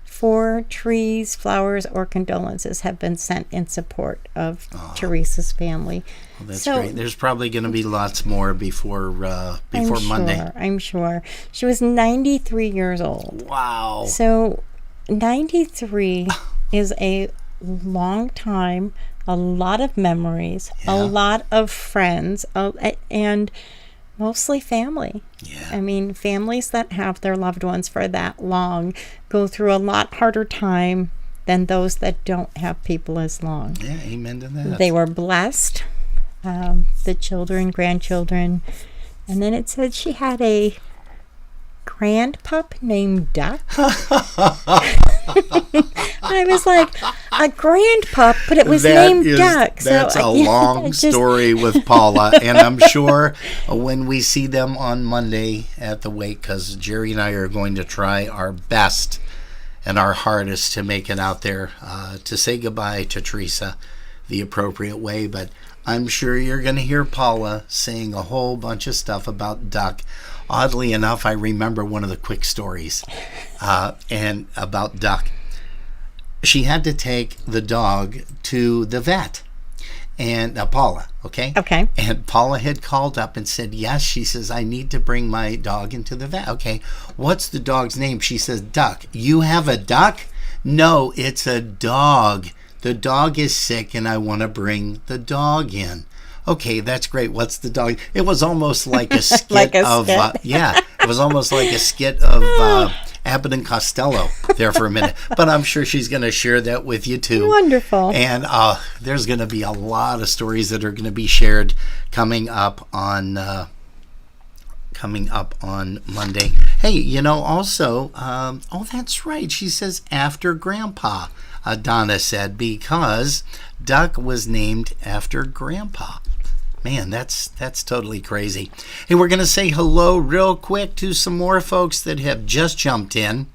4 trees, flowers, or condolences have been sent in support of Theresa's family. Well, that's great. There's probably going to be lots more before Monday. I'm sure. She was 93 years old. Wow. So 93 is a long time, a lot of memories, a lot of friends, and mostly family. Yeah. I mean, families that have their loved ones for that long go through a lot harder time than those that don't have people as long. Yeah, amen to that. They were blessed, the children, grandchildren. And then it said she had a grandpup named Duck. I was like, a grandpup, but it was named Duck. That's a long story with Paula, and I'm sure when we see them on Monday at the wake, because Jerry and I are going to try our best and our hardest to make it out there to say goodbye to Theresa the appropriate way, but I'm sure you're going to hear Paula saying a whole bunch of stuff about Duck. Oddly enough, I remember one of the quick stories and about Duck. She had to take the dog to the vet, and Paula, okay? Okay. And Paula had called up and said, yes, she says, I need to bring my dog into the vet. Okay, what's the dog's name? She says, Duck. You have a duck? No, it's a dog. The dog is sick, and I want to bring the dog in. Okay, that's great. What's the dog? It was almost like a skit it was almost like a skit of Abbott and Costello there for a minute. But I'm sure she's going to share that with you too. Wonderful. And there's going to be a lot of stories that are going to be shared coming up on Monday. Hey, also, that's right. She says after Grandpa. Donna said, because Duck was named after Grandpa. Man, that's totally crazy. Hey, we're going to say hello real quick to some more folks that have just jumped in.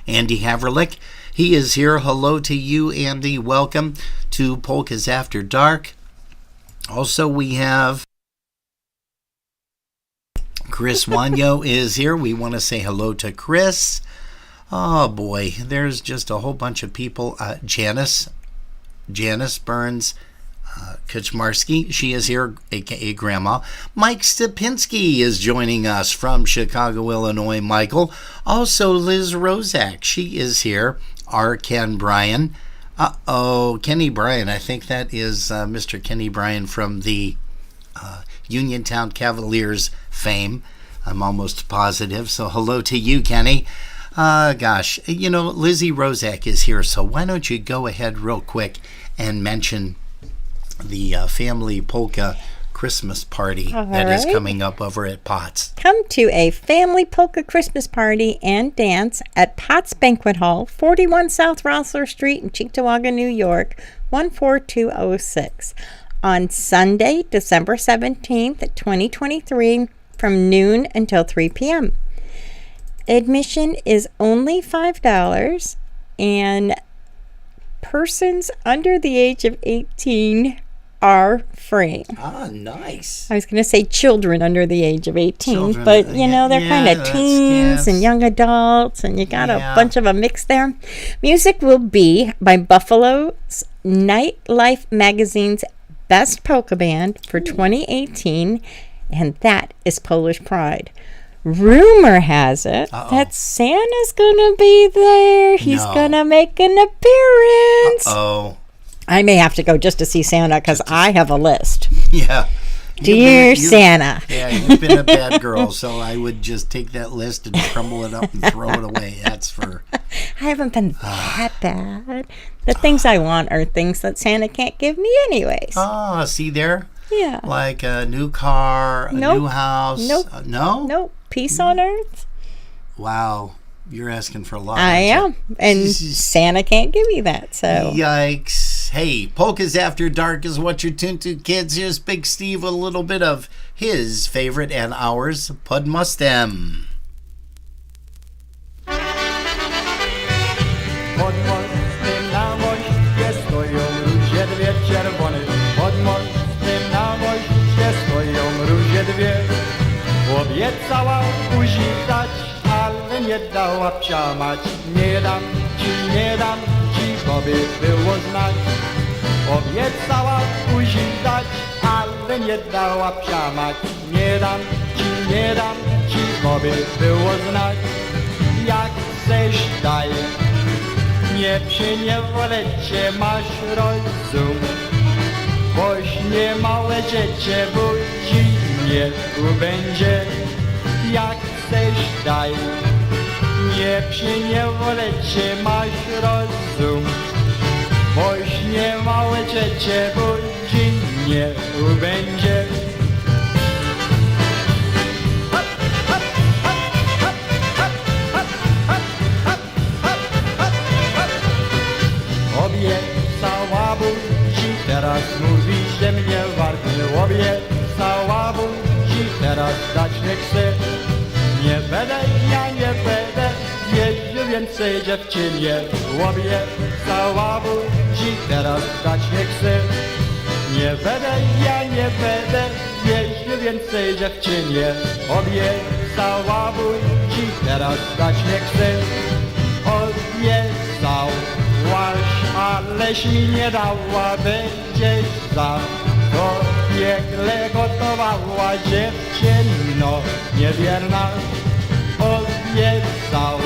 Andy Haverlick, he is here. Hello to you, Andy. Welcome to Polkas After Dark. Also, we have Chris Wanyo is here. We want to say hello to Chris. Oh boy, there's just a whole bunch of people. Janice Burns Kaczmarski, she is here, aka Grandma. Mike Stepinski is joining us from Chicago, Illinois. Michael. Also Liz Rozak, she is here. R. Ken Bryan. Kenny Bryan. I think that is Mr. Kenny Bryan from the Uniontown Cavaliers fame. I'm almost positive. So hello to you, Kenny. Gosh, Lizzie Rozak is here, so why don't you go ahead real quick and mention the family polka Christmas party that is coming up over at Potts. Come to a family polka Christmas party and dance at Potts Banquet Hall, 41 South Rossler Street in Cheektowaga, New York, 14206. On Sunday, December 17th, 2023, from noon until 3 p.m. Admission is only $5, and persons under the age of 18 are free. Ah, nice. I was going to say children under the age of 18, Children, but you know, they're kind of that's- teens and young adults, and you got a bunch of a mix there. Music will be by Buffalo's Nightlife Magazine's Best Polka Band for 2018, and that is Polish Pride. Rumor has it that Santa's going to be there. He's going to make an appearance. Oh. I may have to go just to see Santa because I have a list. Yeah. Dear Santa. Yeah, you've been a bad girl, so I would just take that list and crumble it up and throw it away. That's for... I haven't been that bad. The things I want are things that Santa can't give me anyways. Oh, see there? Yeah. Like a new car, a new house. Nope. No? Nope. Peace on earth. Wow. You're asking for a lot. I am. And Santa can't give me that, so. Yikes. Hey, Polkas After Dark is what you're tuned to, kids. Here's Big Steve with a little bit of his favorite and ours, Podmostem. Pod mostem na moście stoją róże dwie czerwone. Pod mostem na moście stoją róże dwie. Obiecała buzi dać, ale nie dała psia mać. Nie dam ci, bo by było znać. Obiecała buzi dać, ale nie dała psia mać. Nie dam ci, bo by było znać. Jak chcesz daj, nie psie nie wolecie, masz rozum. Boś nie małe dziecię budzi, nie będzie. Jak chcesz daj, nie psie nie wolecie, masz rozum. Boś nie małe dziecię budzi, nie będzie. Obiecała budzi, teraz mówi, że mnie warty. Obiecała budzi, teraz dać nie chce. Nie będę, ja nie będę jeździł więcej dziewczynie. Obiecała budzi, teraz dać nie chce. Nie będę, ja nie będę jeździł więcej dziewczynie. Obiecała budzi, teraz dać nie chce. Obiecał aleś mi nie dała, będziesz za to piekle gotowała, dziewczyno niewierna. Obiecałaś,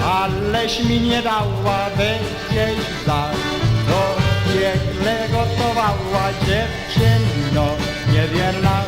aleś mi nie dała, będziesz za to piekle gotowała, dziewczyno niewierna.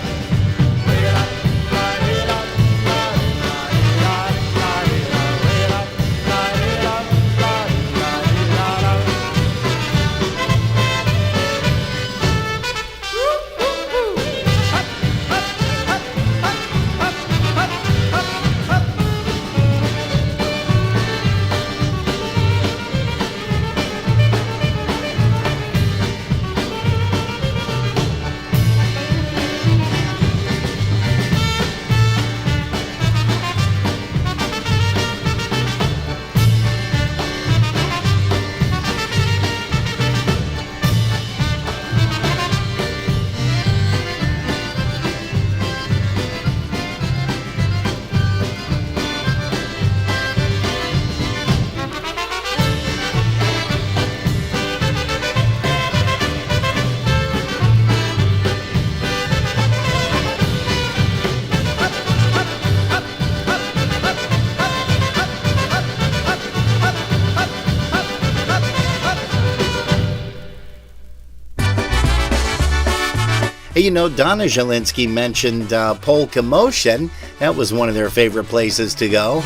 Hey, you know, Donna Zielinski mentioned Polka Motion. That was one of their favorite places to go.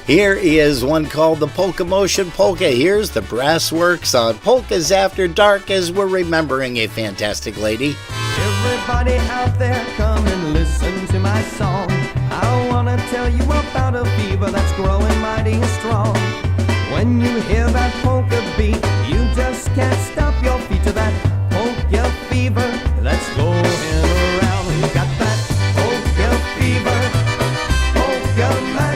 Here is one called the Polka Motion Polka. Here's the brass works on Polkas After Dark as we're remembering a fantastic lady. Everybody out there, come and listen to my song. I want to tell you about a fever that's growing mighty strong. When you hear that polka beat, you just can't stop your feet to that polka fever that's going around. You got that polka fever, polka man.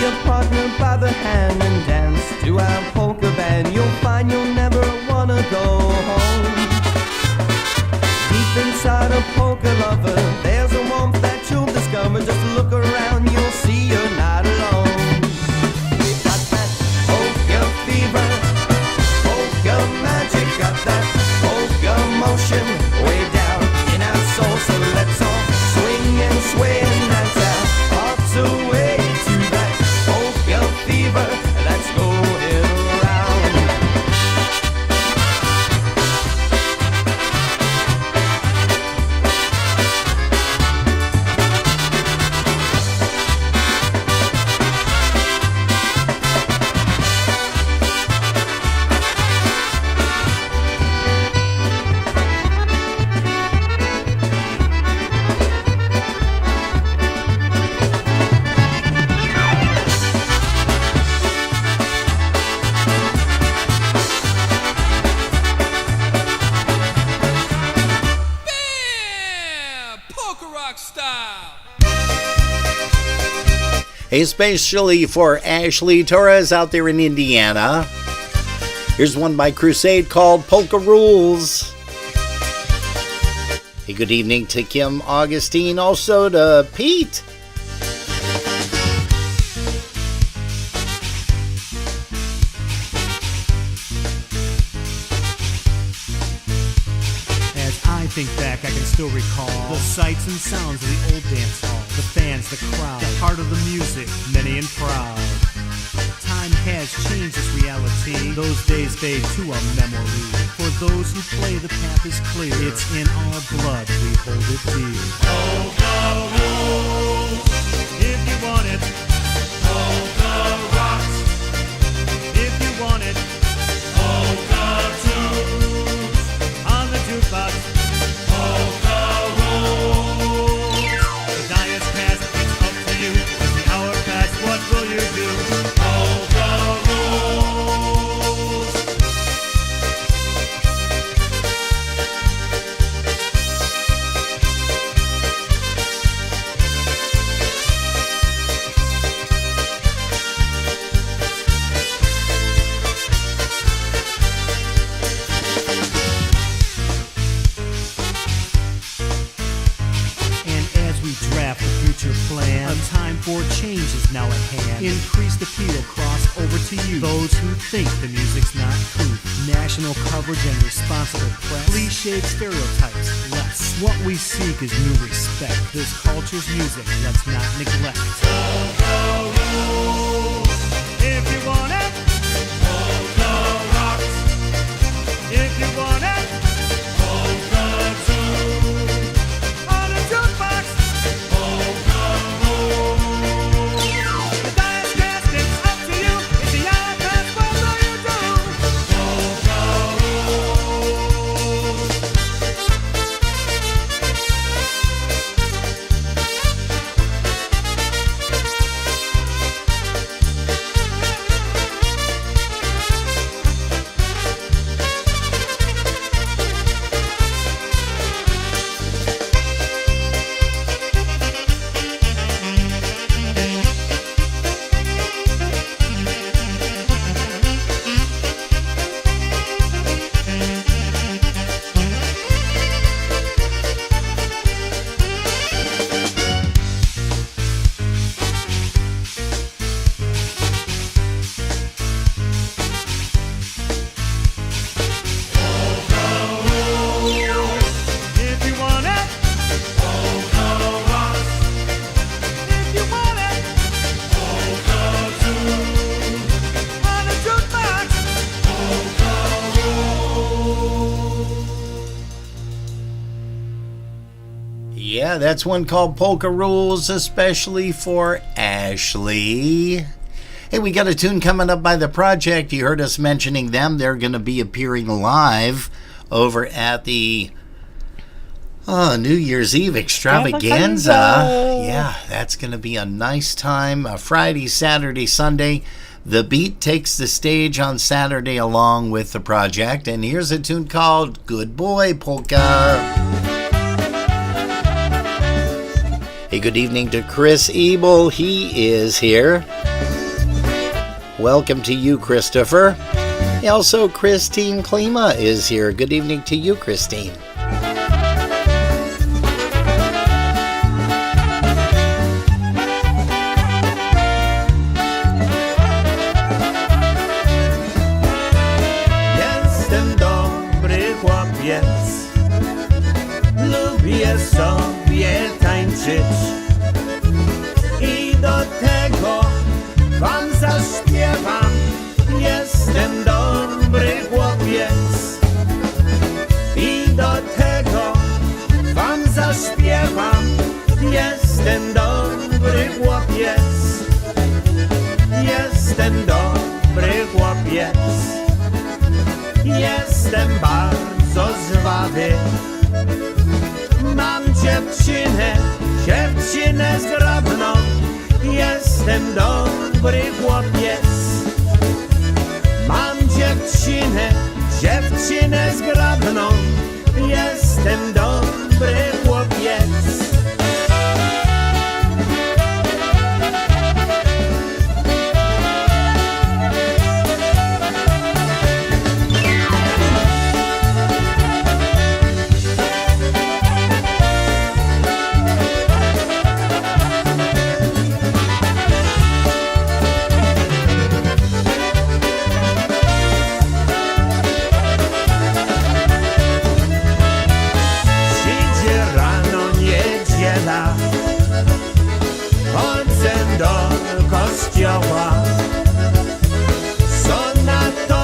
your partner by the hand and dance to our polka band. You'll find you'll never wanna go home. Deep inside a polka lover, there's a warmth that you'll discover. Just look around, you'll see you're not alone. We've got that polka fever, polka magic, got that polka motion way down in our soul. So let's all swing and sway and dance our hearts away to that polka fever that's going around. Especially for Ashley Torres out there in Indiana. Here's one by Crusade called Polka Rules. Hey, good evening to Kim Augustine, also to Pete. I think back, I can still recall the sights and sounds of the old dance hall, the fans, the crowd, the heart of the music, many and proud. Time has changed this reality, those days fade to a memory. For those who play, the path is clear, it's in our blood, we hold it dear. Polka rules, if you want it. Polka rocks, if you want it. Polka tunes, on the jukebox. Plan. A time for change is now at hand. Increased appeal crossed over to you. Those who think the music's not cool. National coverage and responsible press. Cliched stereotypes less. What we seek is new respect. This culture's music, let's not neglect. Polka rules, if you want it. Polka rocks, if you want it. Polka tunes, on a jukebox. Yeah, that's one called Polka Rules, especially for Ashley. Hey, we got a tune coming up by The Project. You heard us mentioning them. They're going to be appearing live over at the New Year's Eve extravaganza. Yeah, that's going to be a nice time. Friday, Saturday, Sunday. The Beat takes the stage on Saturday along with The Project. And here's a tune called Good Boy Polka. Hey, good evening to Chris Ebel. He is here. Welcome to you, Christopher. Also, Christine Klima is here. Good evening to you, Christine. Jestem dobry chłopiec, lubię sobie tańczyć i do tego wam zaśpiewam. Jestem dobry chłopiec i do tego wam zaśpiewam. Jestem dobry chłopiec, jestem dobry chłopiec, jestem bardzo żwawy. Mam dziewczynę zgrabną, jestem dobry chłopiec. Mam dziewczynę zgrabną, jestem dobry chłopiec. Chodzę do kościoła. Co na to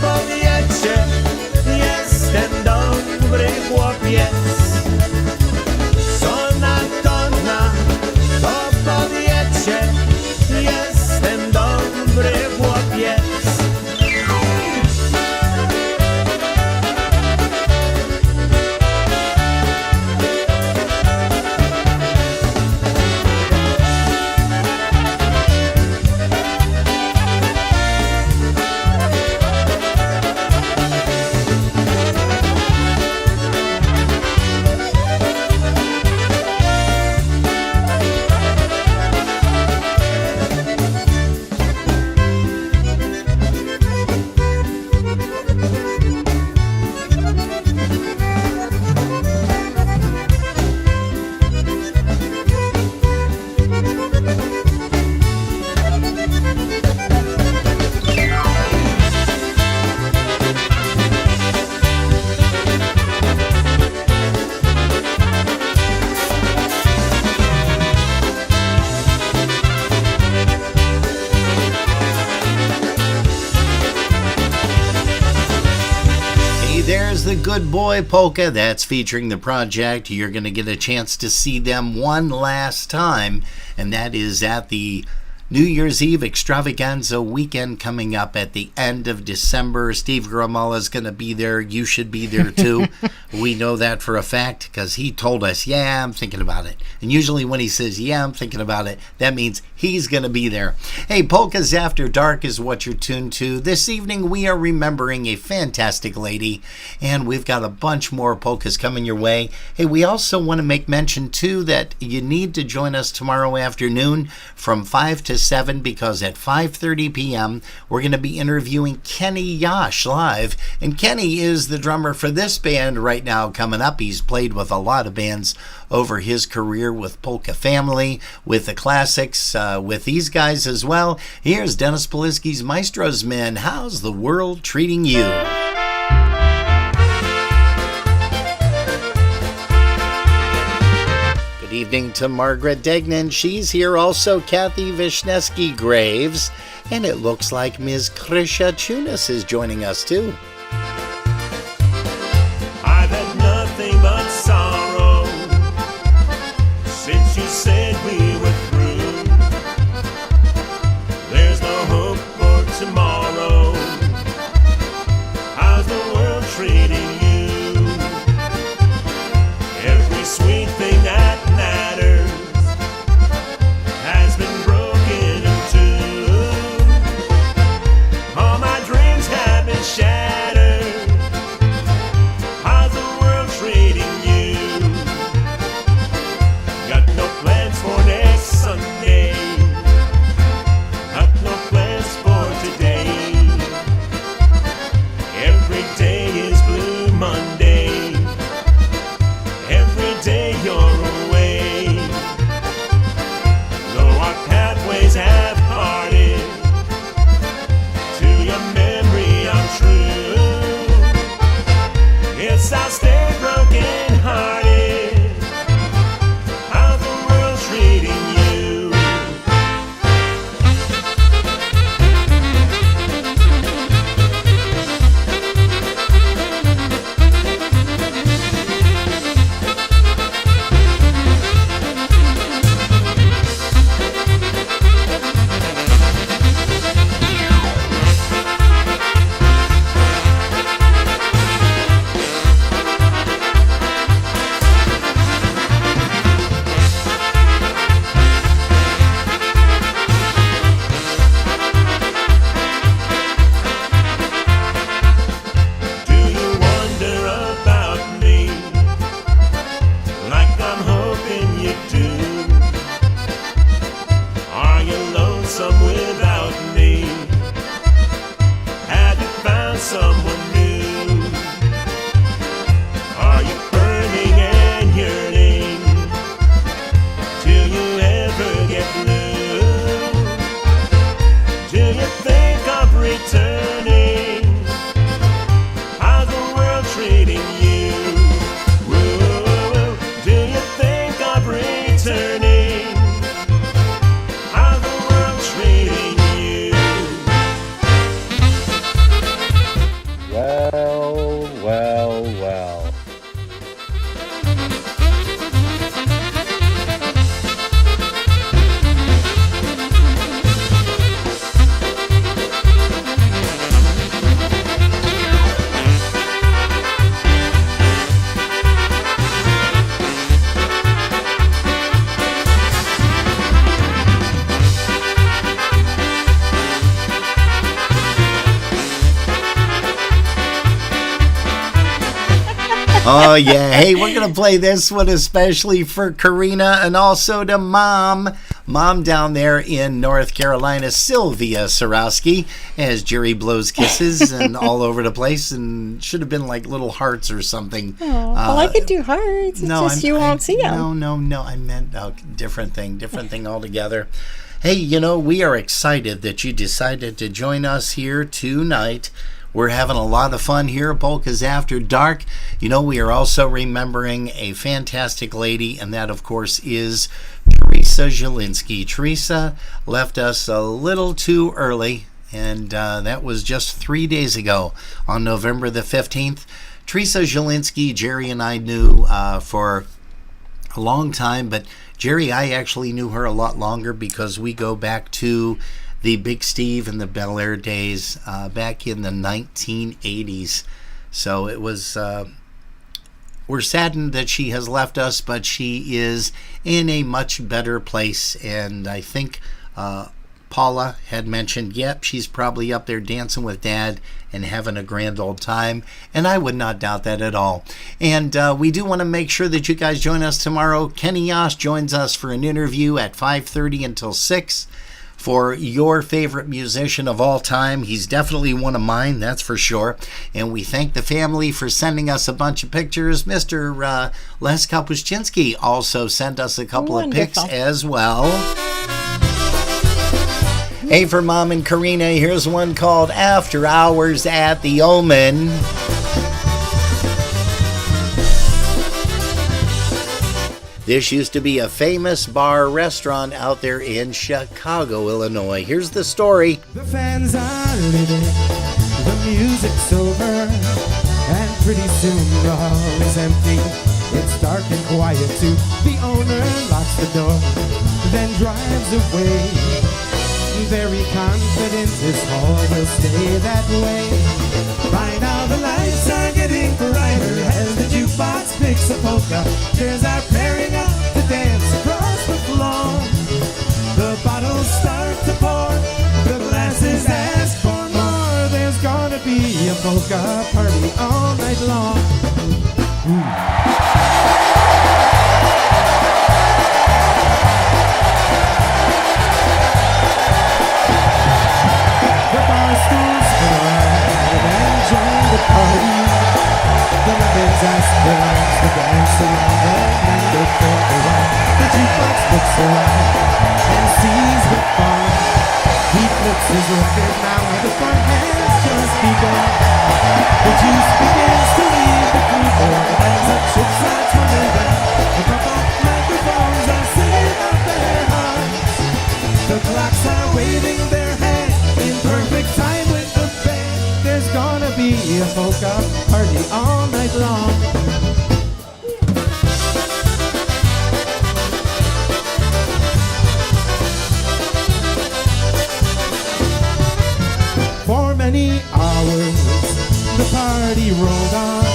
powiecie? Jestem dobry chłopiec. Co na to powiecie? Jestem dobry chłopiec. The Good Boy Polka, that's featuring the project. You're going to get a chance to see them one last time, and that is at the New Year's Eve extravaganza weekend coming up at the end of December. Steve Gramala is going to be there. You should be there too. We know that for a fact because he told us, yeah, I'm thinking about it. And usually when he says, yeah, I'm thinking about it, that means he's going to be there. Hey, Polkas After Dark is what you're tuned to. This evening we are remembering a fantastic lady, and we've got a bunch more polkas coming your way. Hey, we also want to make mention too that you need to join us tomorrow afternoon from 5 to 7 because at 5:30 p.m. we're going to be interviewing Kenny Yash live, and Kenny is the drummer for this band right now coming up. He's played with a lot of bands over his career with Polka Family, with the Classics, with these guys as well. Here's Dennis Polisky's Maestro's Men. How's the world treating you? Good evening to Margaret Degnan. She's here. Also, Kathy Vishneski Graves. And it looks like Ms. Krisha Chunas is joining us too. I've had nothing but sorrow since you said we were through. There's no hope for tomorrow. How's the world treating you? Every sweet thing that matters has been broken in two. All my dreams have been shattered. lonesome without me? Have you found someone new? Are you burning and yearning? Do you ever get blue? Do you think of returning? How's the world treating you? Woo, do you think of returning? How's the world treating you? Well, well, well. Oh, yeah. Hey, we're going to play this one especially for Karina and also to Mom. Mom down there in North Carolina, Sylvia Sarowski, as Jerry blows kisses and all over the place, and should have been like little hearts or something. Oh, well, I could do hearts. It's just you won't see them. No. I meant different thing altogether. Hey, you know, we are excited that you decided to join us here tonight. We're having a lot of fun here at Polkas After Dark. You know, we are also remembering a fantastic lady, and that, of course, is Theresa Zielinski. Theresa left us a little too early, and that was just 3 days ago on November the 15th. Theresa Zielinski, Jerry and I knew for a long time, but Jerry, I actually knew her a lot longer because we go back to the Big Steve and the Bel Air days back in the 1980s. So it was, we're saddened that she has left us, but she is in a much better place. And I think Paula had mentioned, yep, she's probably up there dancing with Dad and having a grand old time. And I would not doubt that at all. And we do want to make sure that you guys join us tomorrow. Kenny Yosh joins us for an interview at 5:30 until 6. For your favorite musician of all time. He's definitely one of mine, that's for sure. And we thank the family for sending us a bunch of pictures. Mr. Les Kapuscinski also sent us a couple of pics as well. Hey, for Mom and Karina, here's one called After Hours at the Omen. This used to be a famous bar restaurant out there in Chicago, Illinois. Here's the story. The fans are leaving, the music's over, and pretty soon the hall is empty. It's dark and quiet too. The owner locks the door, then drives away. Very confident this hall will stay that way. By now the lights are getting brighter as the jukebox picks a polka. Chairs are pairing up to dance across the floor. The bottles start to pour, the glasses ask for more. There's gonna be a polka party all night long. The bar stools come around and join the party. The ribbons ask their arms to dance around and they for a while. The jukebox looks around and sees the fun. He flips his record now and the fun has just begun. The juice begins to leave the crew as the chips are turning down. A couple microphones are singing out their hearts. The clocks are waving their hands in perfect time with the band. There's gonna be a polka party all night long. For many hours the party rolled on.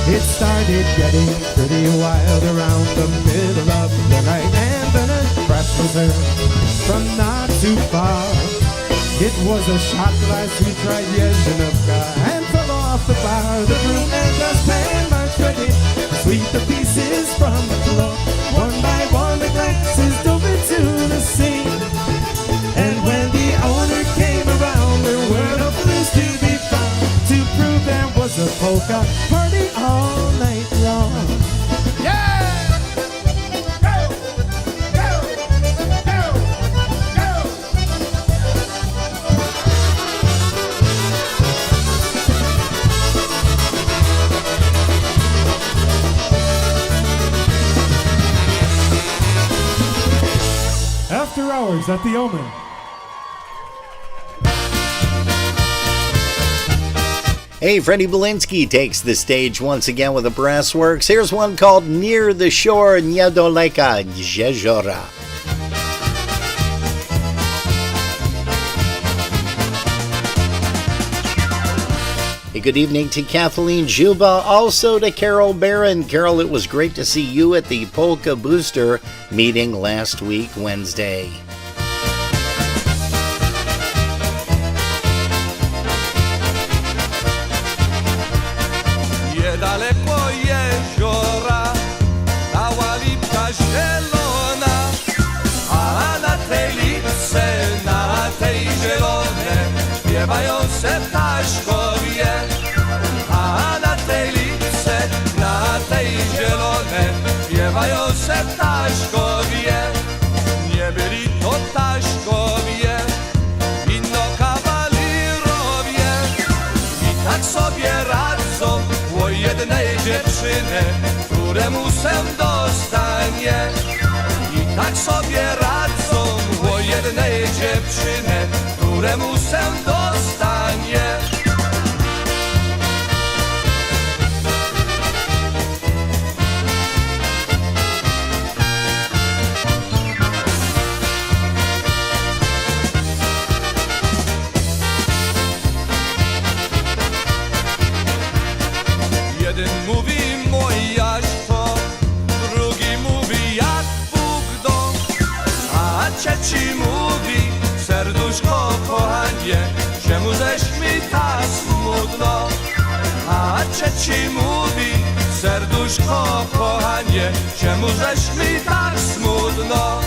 It started getting pretty wild around the middle of the night, and then a crash was heard from not too far. It was a shot glass who tried Yezhinovka and fell off the bar. The broom and dustpan marched ready to sweep the pieces from the floor. One by one the glasses dove into the sea, and when After Hours at the Omen. Hey, Freddie Zielinski takes the stage once again with the Brass Works. Here's one called Near the Shore, Niedaleka Jeziora. Hey, good evening to Kathleen Juba, also to Carol Barron. Carol, it was great to see you at the Polka Booster meeting last week, Wednesday. Niedaleko jeziora stała lipka zielona, a na tej lipce, na tej zielonej śpiewają se ptaszkowie. A na tej lipce, na tej zielonej śpiewają se ptaszkowie. Nie byli to ptaszkowie, inno kawalerowie. I tak sobie radzą o jednej dziewczyny, któremu się dostanie. I tak sobie radzą o jednej dziewczyny, któremu się dostanie. Jeden mówi mojaś to, drugi mówi jak Bóg dom, a trzeci mówi serduszko kochanie, czemu żeś mi tak smutno? A trzeci mówi serduszko kochanie, czemu żeś mi tak smutno?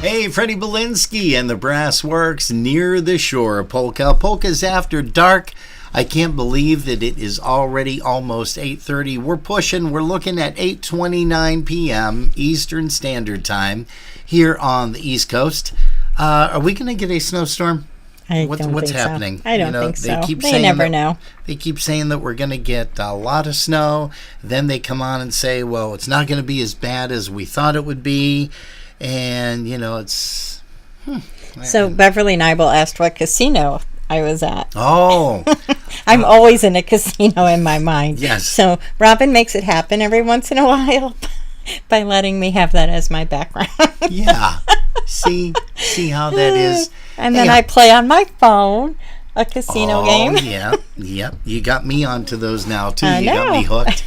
Hey, Freddie Zielinski and the Brass Works, Near the Shore polka. Polka's After Dark. I can't believe that it is already almost 8:30. We're looking at 8:29 p.m. Eastern Standard Time here on the East Coast. Are we going to get a snowstorm? What's happening? I don't think so. They never know. They keep saying that we're going to get a lot of snow. Then they come on and say, well, it's not going to be as bad as we thought it would be. And, it's... So Beverly Nibel asked what casino I was at. Oh. I'm always in a casino in my mind. Yes. So Robin makes it happen every once in a while by letting me have that as my background. Yeah. See how that is. And then I play on my phone a casino game. Oh, yeah. You got me onto those now, too. I know. Got me hooked.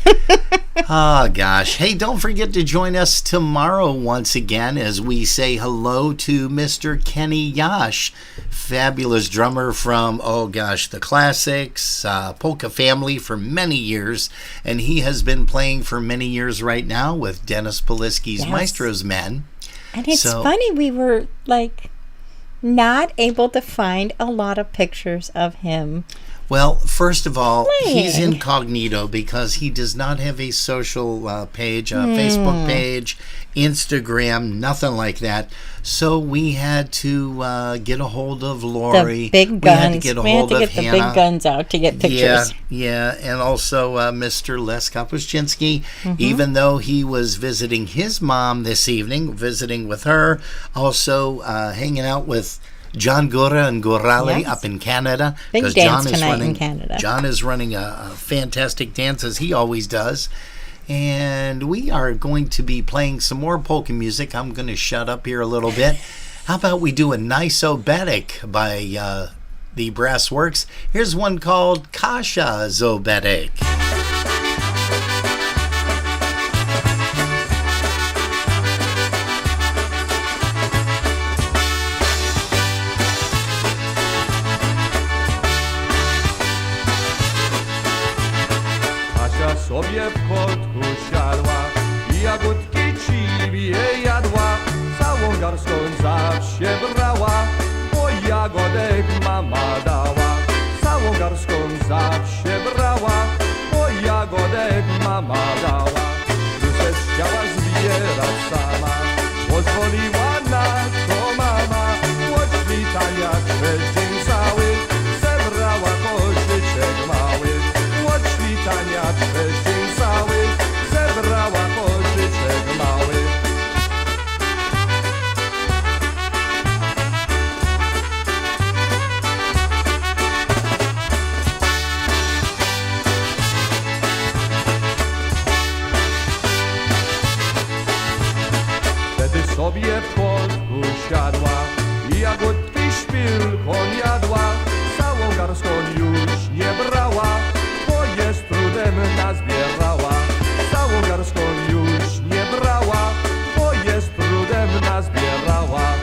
Oh, gosh. Hey, don't forget to join us tomorrow once again as we say hello to Mr. Kenny Yash, fabulous drummer from, the Classics, Polka Family for many years. And he has been playing for many years right now with Dennis Polisky's Maestro's Men. And it's funny, we were not able to find a lot of pictures of him. Well, first of all, playing. He's incognito because he does not have a social page, a Facebook page, Instagram, nothing like that. So we had to get a hold of Lori. The big guns. We had to get a hold of Hannah. The big guns out to get pictures. Yeah, and also Mr. Les Kapuscinski, even though he was visiting his mom this evening, visiting with her, also hanging out with John Gora and Gorale up in Canada. Big dance John tonight in Canada. John is running a fantastic dance, as he always does. And we are going to be playing some more polka music. I'm going to shut up here a little bit. How about we do a nice obetic by the Brass Works. Here's one called Kasha Zobetek. Kasia sobie w kotku siadła i jagódki ciwie jadła. Całą garstką zawsze brała, bo jagodek mama dała. Całą garstką zawsze brała, bo jagodek mama dała. Gdy se chciała zbierać sama, pozwoliła na to mama. Od świtania przez dzień cały zebrała koszyczek mały. Od świtania przez dzień cały zebrała koszyczek mały. Wtedy sobie w kotku siadła i jagódki szpilką jadła. Całą garstką już nie brała, bo je z trudem nazbierała. Całą garstką już nie brała, bo je z trudem nazbierała.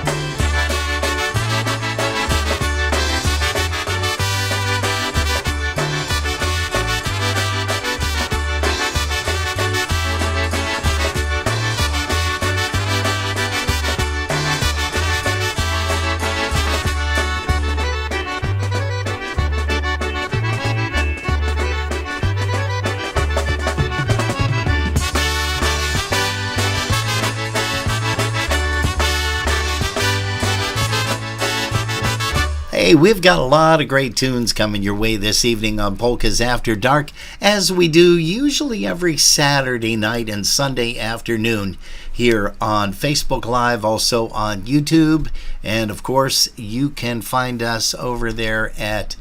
Hey, we've got a lot of great tunes coming your way this evening on Polkas After Dark, as we do usually every Saturday night and Sunday afternoon here on Facebook Live, also on YouTube, and of course you can find us over there at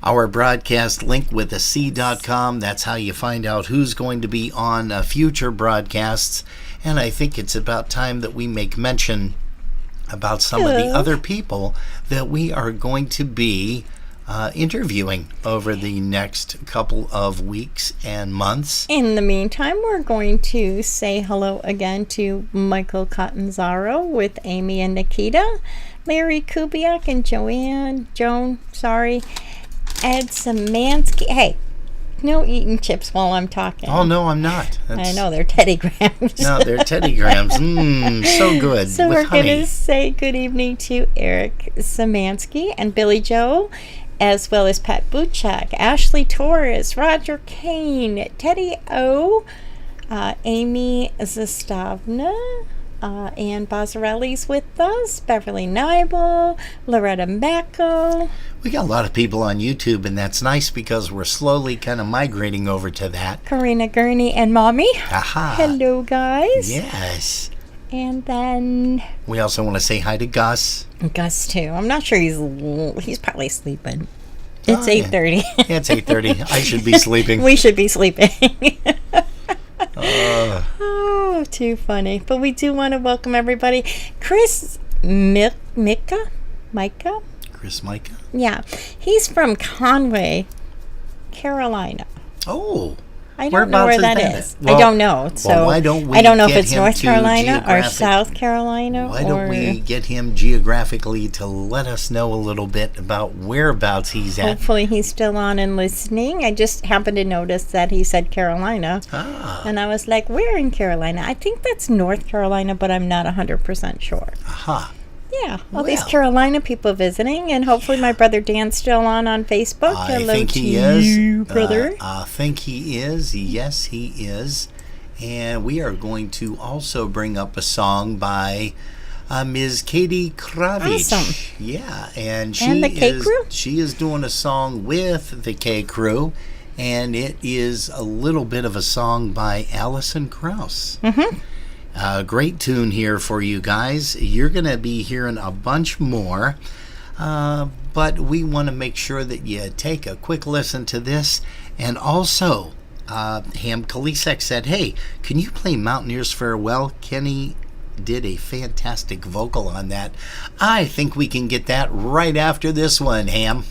our broadcast link with a C.com. That's how you find out who's going to be on future broadcasts, and I think it's about time that we make mention about some of the other people that we are going to be interviewing over the next couple of weeks and months. In the meantime, we're going to say hello again to Michael Catanzaro with Amy and Nikita, Larry Kubiak and Joan, Ed Szymanski. Hey, no eating chips while I'm talking. Oh, no, I'm not. I know, they're Teddy Grahams. No, they're Teddy Grahams. So good. So with we're honey. going to say good evening to Eric Szymanski and Billy Joe, as well as Pat Buchak, Ashley Torres, Roger Kane, Teddy O, Amy Zastavna, Ann Bozzarelli's with us, Beverly Nibel, Loretta Macco. We got a lot of people on YouTube, and that's nice because we're slowly kind of migrating over to that. Karina Gurney and Mommy. Aha. Hello, guys. Yes. And then we also want to say hi to Gus. Gus, too. I'm not sure he's probably sleeping. It's 8:30. Yeah, it's 8:30. I should be sleeping. We should be sleeping. Oh, too funny. But we do want to welcome everybody. Chris Micah? Chris Micah? Yeah. He's from Conway, Carolina. Oh. I don't know where that is. Well, I don't know. So why don't we I don't know if get it's him North to Carolina or South Carolina. Why don't we get him geographically to let us know a little bit about whereabouts he's at? Hopefully he's still on and listening. I just happened to notice that he said Carolina. And I was like, where in Carolina? I think that's North Carolina, but I'm not 100% sure. Aha. Yeah, all these Carolina people visiting, and hopefully my brother Dan's still on Facebook. I think he is. You, brother. I think he is. Yes, he is. And we are going to also bring up a song by Ms. Katie Kravich. Awesome. Yeah, and the K Crew? She is doing a song with the K Crew, and it is a little bit of a song by Alison Krauss. Mm-hmm. Great tune here for you guys. You're going to be hearing a bunch more, but we want to make sure that you take a quick listen to this. And also, Ham Kalisek said, hey, can you play Mountaineers Farewell? Kenny did a fantastic vocal on that. I think we can get that right after this one, Ham.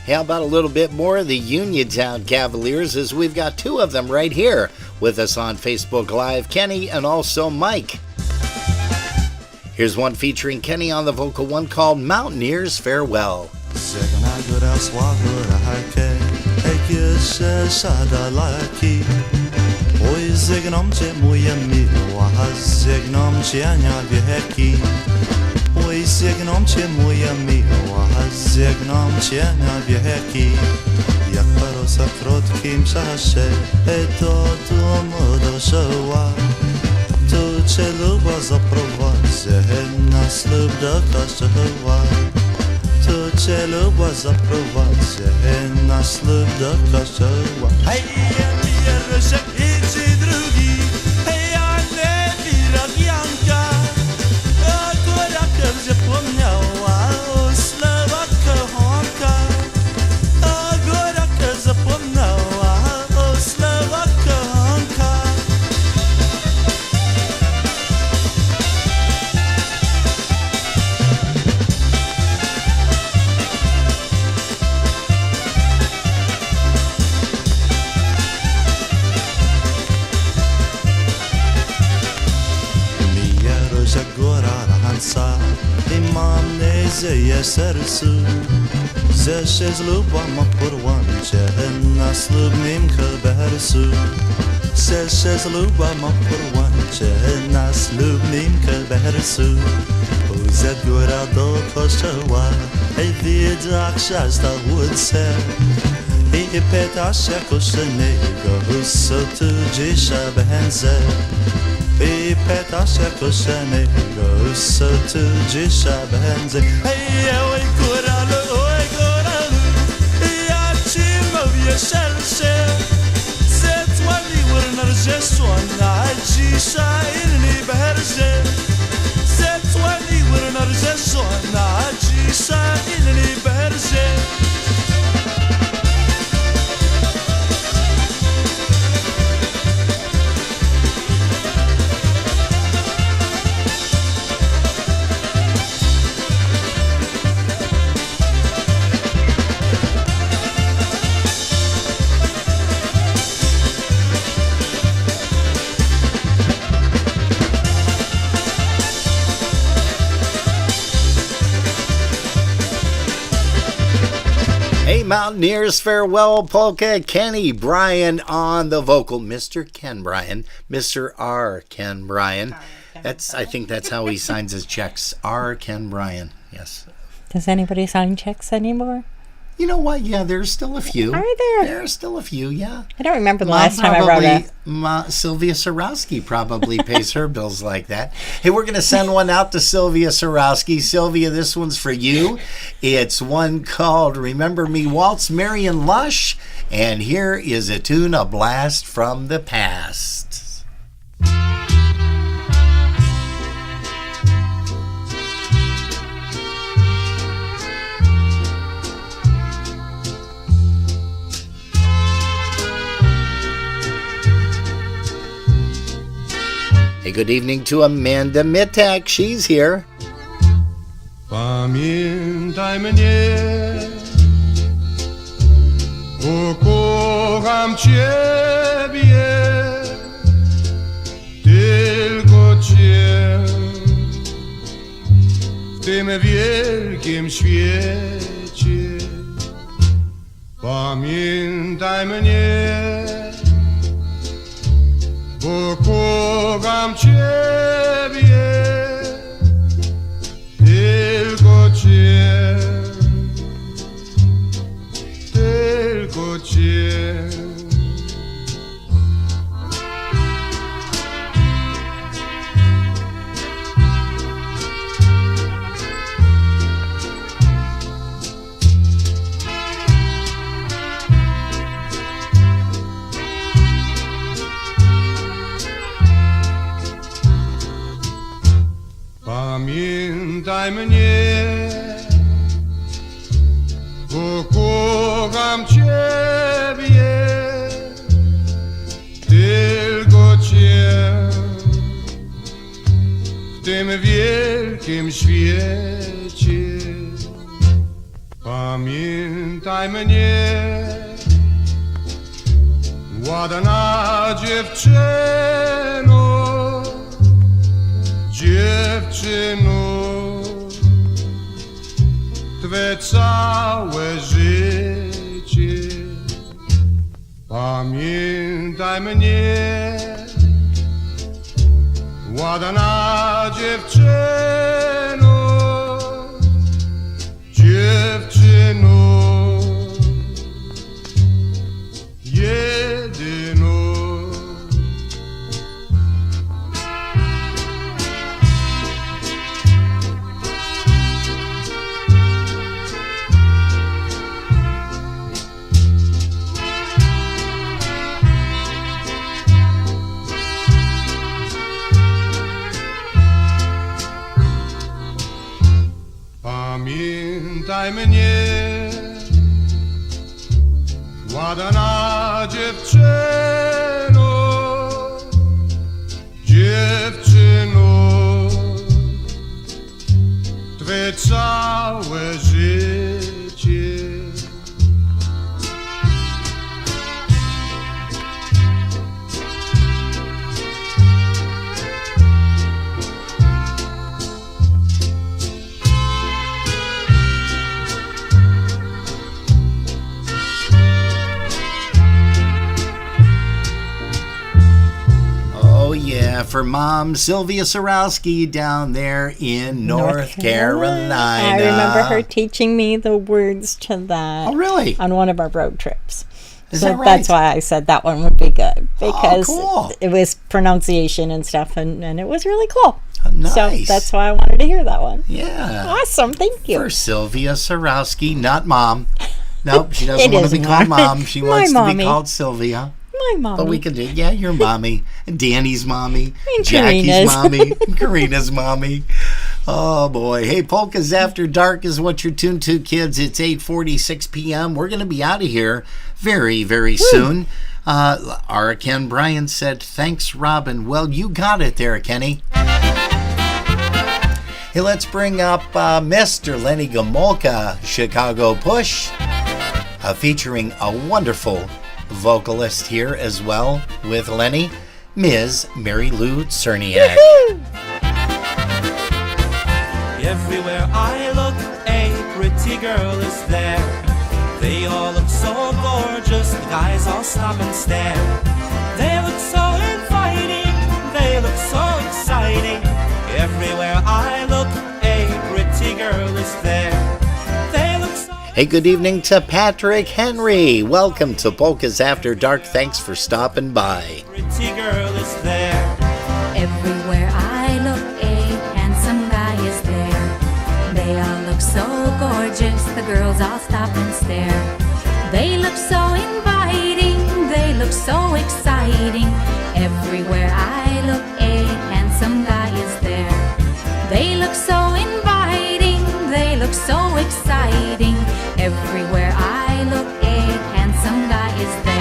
How about a little bit more of the Uniontown Cavaliers, as we've got two of them right here with us on Facebook Live, Kenny and also Mike. Here's one featuring Kenny on the vocal, one called Mountaineer's Farewell. Ой, зігном чи моя мила, зігном чи на віки, як паруса кротким чаше, ето дому дошла, то че люба запровадзе, нас люб до кашова, то че люба запровадзе, нас люб до кашова. Ай, я рожек і ці другі, я не вірок янка. Zapomniała słowa kochanka, a góra zapomniała słowa kochanka. Mija róża góra rahansa. Imam neze sercu, zesze zluba ma porwancze, nas lubnim kabersu. Zesze zluba ma porwancze, nas lubnim kabersu. Uzet góra do kościoła, ej wiedak szasta łódce. Pipet kushniga husotu jisha benze Pipet kushniga husotu jisha benze Hey oi koralu Ya chima via shelse Set wali wurnarje swana jisha ilni beherje Set wali wurnarje swana jisha ilni beherje Mountaineers Farewell Polka, Kenny Bryan on the vocal, Mr. Ken Bryan, Mr. R. Ken Bryan. I think that's how he signs his checks. R. Ken Bryan. Yes. Does anybody sign checks anymore? You know what? Yeah, there's still a few. Are there? There's still a few, yeah. I don't remember the last time I wrote it. Sylvia Sarowski probably pays her bills like that. Hey, we're going to send one out to Sylvia Sarowski. Sylvia, this one's for you. It's one called Remember Me Waltz, Marion Lush. And here is a tune, A Blast from the Past. Hey, good evening to Amanda Mittak. She's here. Pamiętaj mnie, bo kocham Ciebie, tylko Cię w tym wielkim świecie. Pamiętaj mnie, bo kocham Ciebie, tylko Cię, tylko Cię. Pamiętaj mnie, bo kocham Ciebie, tylko Cię w tym wielkim świecie. Pamiętaj mnie, ładna dziewczyno, dziewczyno, Twe całe życie. Pamiętaj mnie, ładna dziewczyno, dziewczyno, jedyno. Pamiętaj mnie, ładna dziewczyno, dziewczyno, Twe całe życie. for Mom Sylvia Sorowski down there in North Carolina. I remember her teaching me the words to that. Oh, really? On one of our road trips. Is so that right? That's why I said that one would be good, because cool. it was pronunciation and stuff, and it was really cool. Nice. So that's why I wanted to hear that one. Yeah. Awesome. Thank you. For Sylvia Sorowski, not Mom. Nope, she doesn't It want is to be called not. Mom. She My wants to mommy. be called Sylvia. My mommy. But we can do, yeah, your mommy, and Danny's mommy, And Jackie's Karina's. mommy, and Karina's mommy. Oh, boy. Hey, Polkas After Dark is what you're tuned to, kids. It's 8:46 p.m. We're going to be out of here very, very soon. Our Ken Bryan said, thanks, Robin. Well, you got it there, Kenny. Hey, let's bring up Mr. Lenny Gomolka, Chicago Push, featuring a wonderful vocalist here as well with Lenny, Ms. Mary Lou Cerniak. Everywhere I look, a pretty girl is there. They all look so gorgeous, the guys all stop and stare. They look so inviting, they look so exciting. Everywhere I look, a pretty girl is there. They look so... Hey, good evening to Patrick Henry. Welcome to Polkas After Dark. Thanks for stopping by. Pretty girl is there. Everywhere I look, a handsome guy is there. They all look so gorgeous, the girls all stop and stare. They look so inviting, they look so exciting. Everywhere I look, a handsome guy is there. They look so inviting, they look so exciting. Everywhere I look, a handsome guy is there.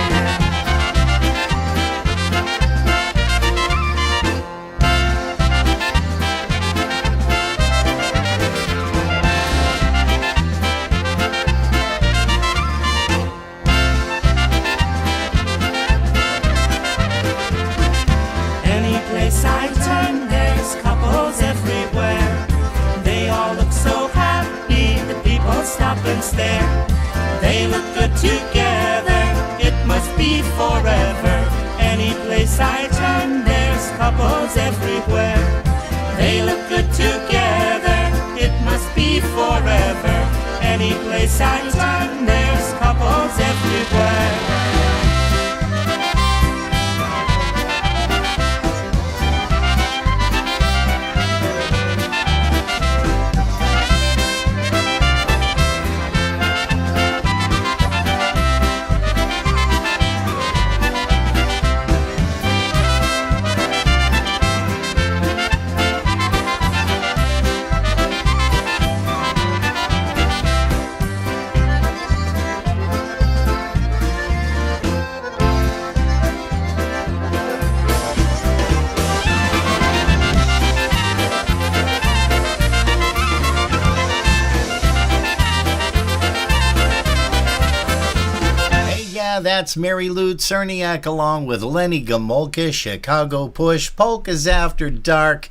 Any place I turn, there's couples everywhere. They all look so happy, the people stop and stare. They look good together, it must be forever. Any place I turn, there's couples everywhere. They look good together, it must be forever. Any place I turn, there's couples everywhere. That's Mary Lou Cerniak along with Lenny Gomolka, Chicago Push, Polkas After Dark.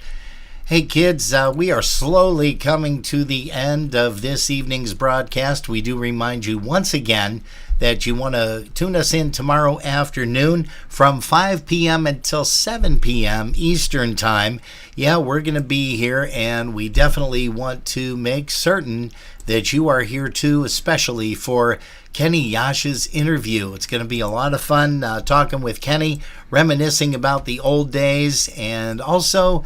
Hey kids, we are slowly coming to the end of this evening's broadcast. We do remind you once again that you want to tune us in tomorrow afternoon from 5 p.m. until 7 p.m. Eastern Time. Yeah, we're going to be here, and we definitely want to make certain that you are here too, especially for Kenny Yash's interview. It's going to be a lot of fun talking with Kenny, reminiscing about the old days, and also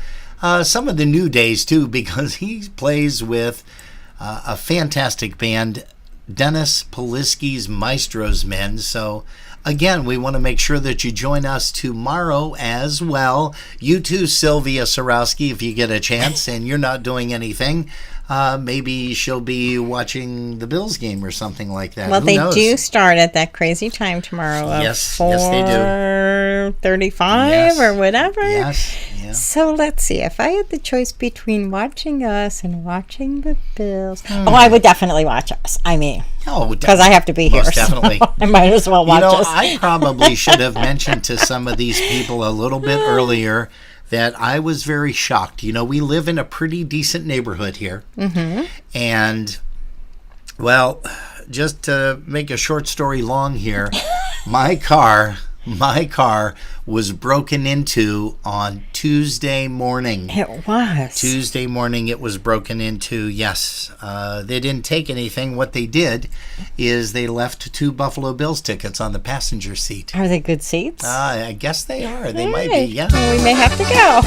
some of the new days too, because he plays with a fantastic band, Dennis Polisky's Maestro's Men. So again, we want to make sure that you join us tomorrow as well. You too, Sylvia Sorowski, if you get a chance and you're not doing anything. Maybe she'll be watching the Bills game or something like that. Well, Who they knows? do start at that crazy time tomorrow of Yes, they do. 4:35 or whatever. Yes. So let's see. If I had the choice between watching us and watching the Bills, I would definitely watch us. I mean, because I have to be here. Most definitely. So I might as well watch us. I probably should have mentioned to some of these people a little bit earlier that I was very shocked. You know, we live in a pretty decent neighborhood here. Mm-hmm. And, well, just to make a short story long here, my car My car was broken into on Tuesday morning. It was. Tuesday morning it was broken into, yes. They didn't take anything. What they did is they left 2 Buffalo Bills tickets on the passenger seat. Are they good seats? I guess they are. They might be, yeah. Well, we may have to go.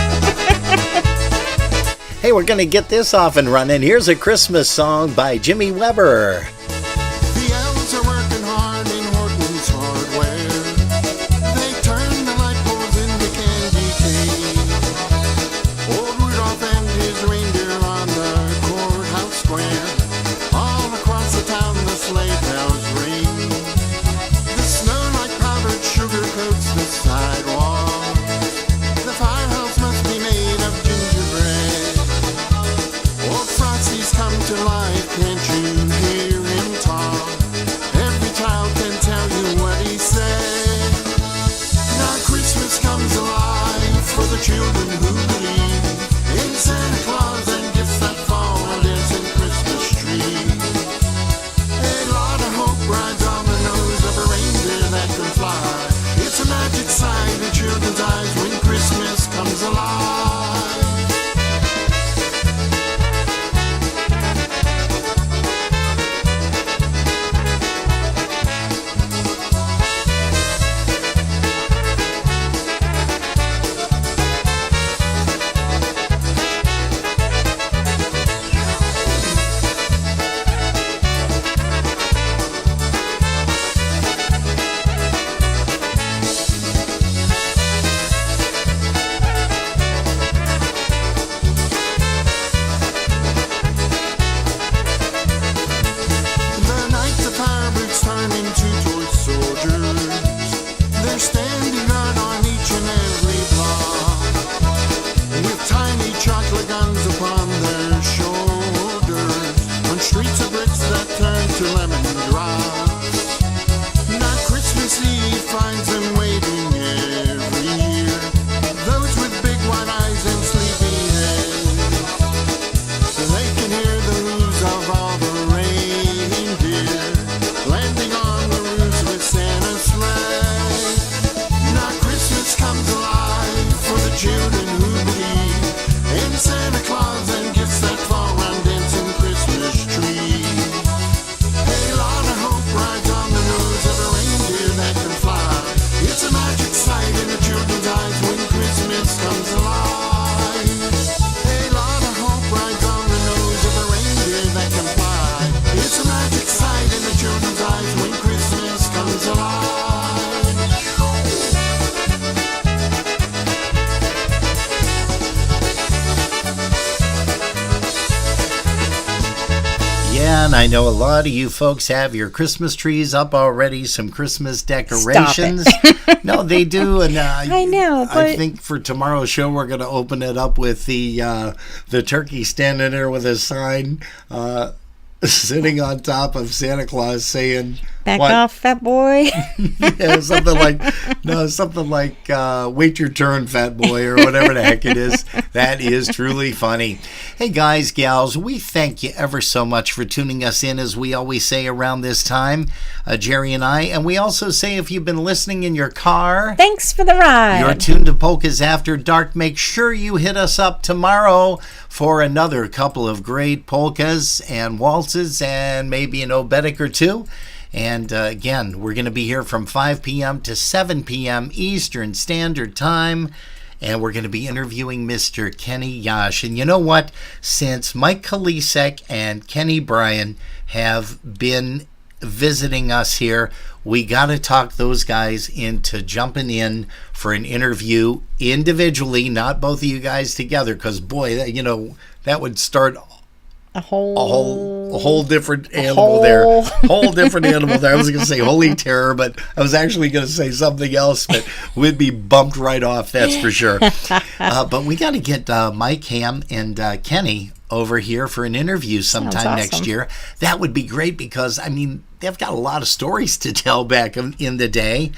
Hey, we're going to get this off and running. Here's a Christmas song by Jimmy Weber. The elves are working hard in Horton's Hardware. They turn the light poles into candy canes. Old Rudolph and his reindeer on the courthouse square. All across the town the sleigh bells ring. The snow like powdered sugar coats the sidewalk. The firehouse must be made of gingerbread. Old Frosty's come to life, can't you hear him talk? Every child can tell you what he said. Now Christmas comes alive for the children who believe in Santa Claus and gifts that fall on dancing Christmas tree. A lot of hope rides on the nose of a reindeer that can fly. It's a magic sight in children's eyes when Christmas comes alive. The night the firebirds turn into toy soldiers. They're standing guard on each and every block, with tiny chocolate guns upon their shoulders, on streets of bricks that turn to lemon drops. Now Christmas Eve finds them waiting every year, those with big white eyes and sleepy heads. They can hear the roos of all the reindeer landing on the roofs with Santa's sleigh. Now Christmas comes alive for the children who believe in Santa Claus and gifts that fall on dancing Christmas trees. A lot of hope rides on the nose of a reindeer that can fly. It's a magic sight in the children's eyes when Christmas comes alive. A lot of hope rides on the nose of a reindeer that can fly. It's a magic sight in the children's eyes when Christmas comes alive. Yeah, and I know a lot of you folks have your Christmas trees up already, some Christmas decorations. No, they do, and I know, but I think for tomorrow's show we're going to open it up with the turkey standing there with a sign sitting on top of Santa Claus saying, back what? off, fat boy. Yeah, something like wait your turn, fat boy, or whatever the heck it is. That is truly funny. Hey guys, gals, we thank you ever so much for tuning us in, as we always say around this time, Jerry and I. And we also say, if you've been listening in your car, thanks for the ride. You're tuned to Polkas After Dark. Make sure you hit us up tomorrow for another couple of great polkas and waltzes and maybe an oberek or two. And again, we're going to be here from 5 p.m. to 7 p.m. Eastern Standard Time. And we're going to be interviewing Mr. Kenny Yash. And you know what? Since Mike Kalisek and Kenny Bryan have been visiting us here, we got to talk those guys into jumping in for an interview individually, not both of you guys together, because boy, that would start a whole different animal there. Whole different animal there. I was going to say holy terror, but I was actually going to say something else, but we'd be bumped right off, that's for sure. But we got to get Mike Ham and Kenny over here for an interview sometime next year. That would be great because, I mean, they've got a lot of stories to tell back in the day.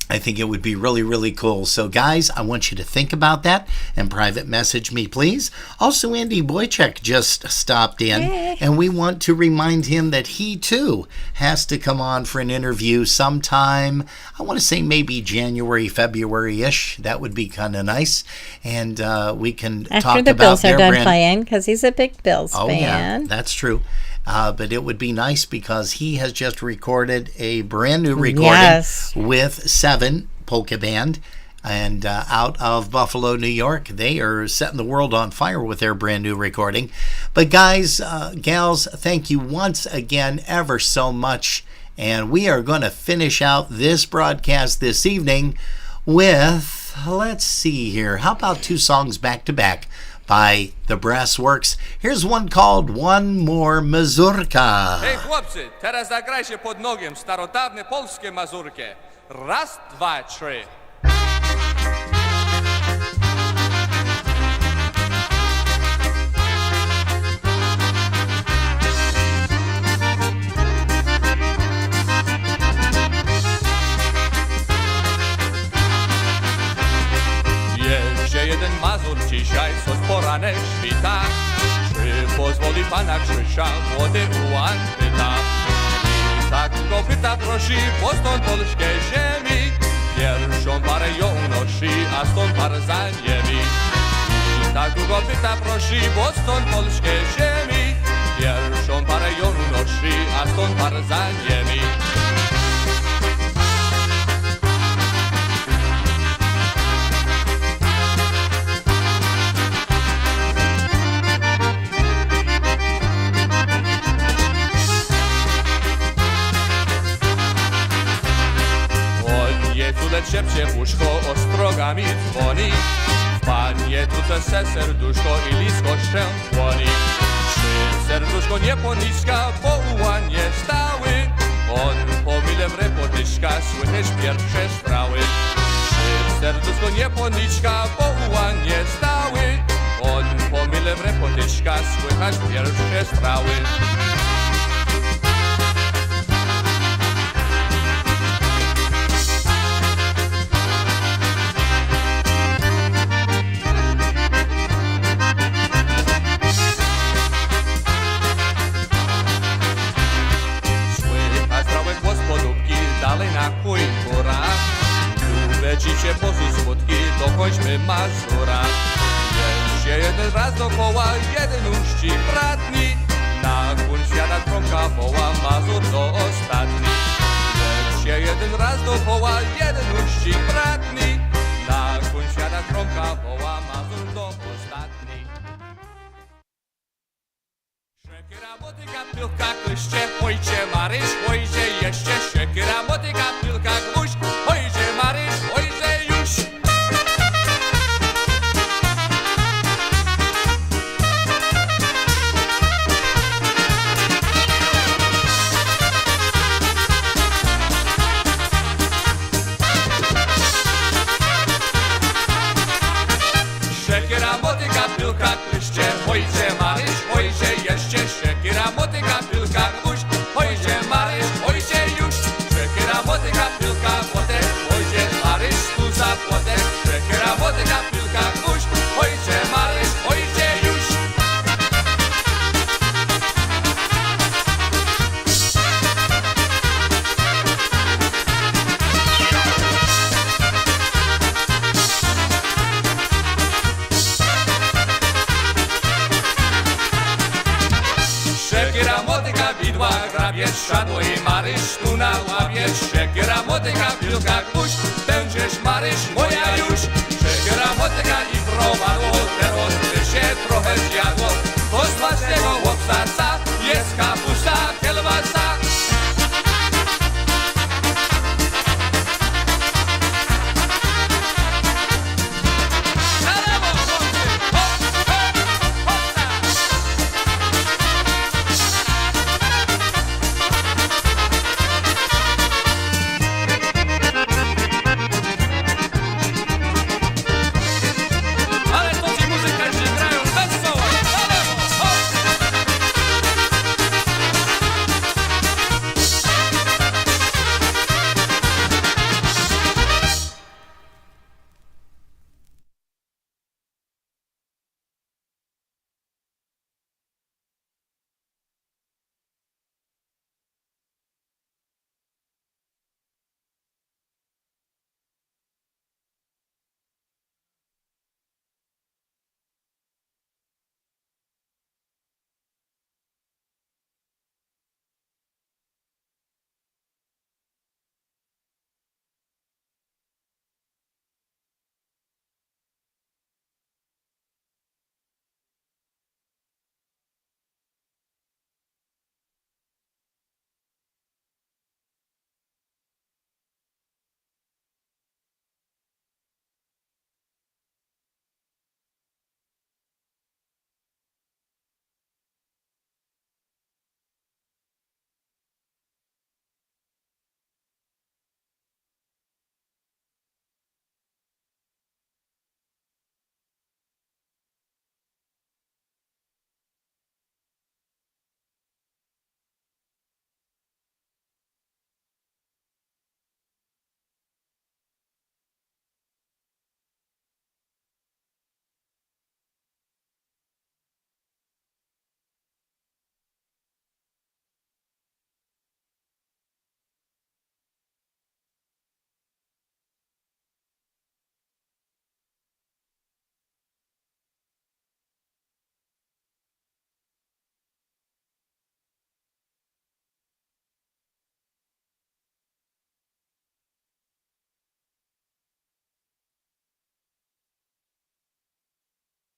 I think it would be really, really cool. So, guys, I want you to think about that and private message me, please. Also, Andy Boychuk just stopped in, and we want to remind him that he, too, has to come on for an interview sometime. I want to say maybe January, February-ish. That would be kind of nice. And we can talk about their brand. After the Bills are done playing, because he's a big Bills fan. Oh, yeah, that's true. But it would be nice because he has just recorded a brand new recording with 7 Polka Band, and out of Buffalo, New York. They are setting the world on fire with their brand new recording. But guys, gals, thank you once again ever so much. And we are going to finish out this broadcast this evening with, let's see here, how about 2 songs back to back by the Brass Works. Here's one called One More Mazurka. Hej chłopcy, teraz zagrajcie pod nogiem starodawne polskie mazurkę. Raz, 2, 3. Jedzie jeden Mazur dzisiaj, co z poranek świta. Czy pozwoli pana Krzysia młody ułan pyta? I tak go pyta, prosi, bo stąd polskiej ziemi pierwszą parę ją nosi, a stąd par za niemi. I tak go pyta, prosi, bo stąd polskiej ziemi pierwszą parę ją nosi, a stąd par za niemi. Lecz szepcie w łóżko, ostrogami dzwoni. Panie, tu se serduszko i liskością płoni. Czy serduszko nie poniska, bo ułan nie stały? On pomilem repotyszka, słychać pierwsze strały. Czy serduszko nie poniska, bo ułan nie stały? On pomilem repotyszka, słychać pierwsze strały. Dalej na kujkura, lecicie pozu smutki, dokończmy Mazura. Jeszcze jeden raz dokoła, jeden uścisk bratni, na kuń świata trąbka woła, Mazur do ostatni. Jeszcze jeden raz dokoła, jeden uścisk bratni, na kuń świata trąbka woła, Mazur do ostatni. Siekiera, motyka, piłka, kłyście, pojdzie Maryś, pojdzie jeszcze. Siekiera, motyka, piłka, gwóźdź, pojdzie Maryś, pojdzie już. Siekiera, motyka, piłka, kłyście, pojdzie Maryś, pojdzie jeszcze. Siekiera, motyka, piłka, gwóźdź, pojdzie Maryś, pojdzie już. Siekiera, motyka, piłka, płotek, pojdzie Maryś, tu za płotek. Siekiera, motyka, piłka, gwóźdź, pojdzie Maryś, pojdzie już. Siekiera, motyka, widła, grabie, szadło i Maryś tu na ławie. Siekiera, motyka, piłka, gwóźdź, będziesz Maryś moja już. Siekiera, motyka i prowadło, teraz by się trochę zjadło. Bo smacznego chłopca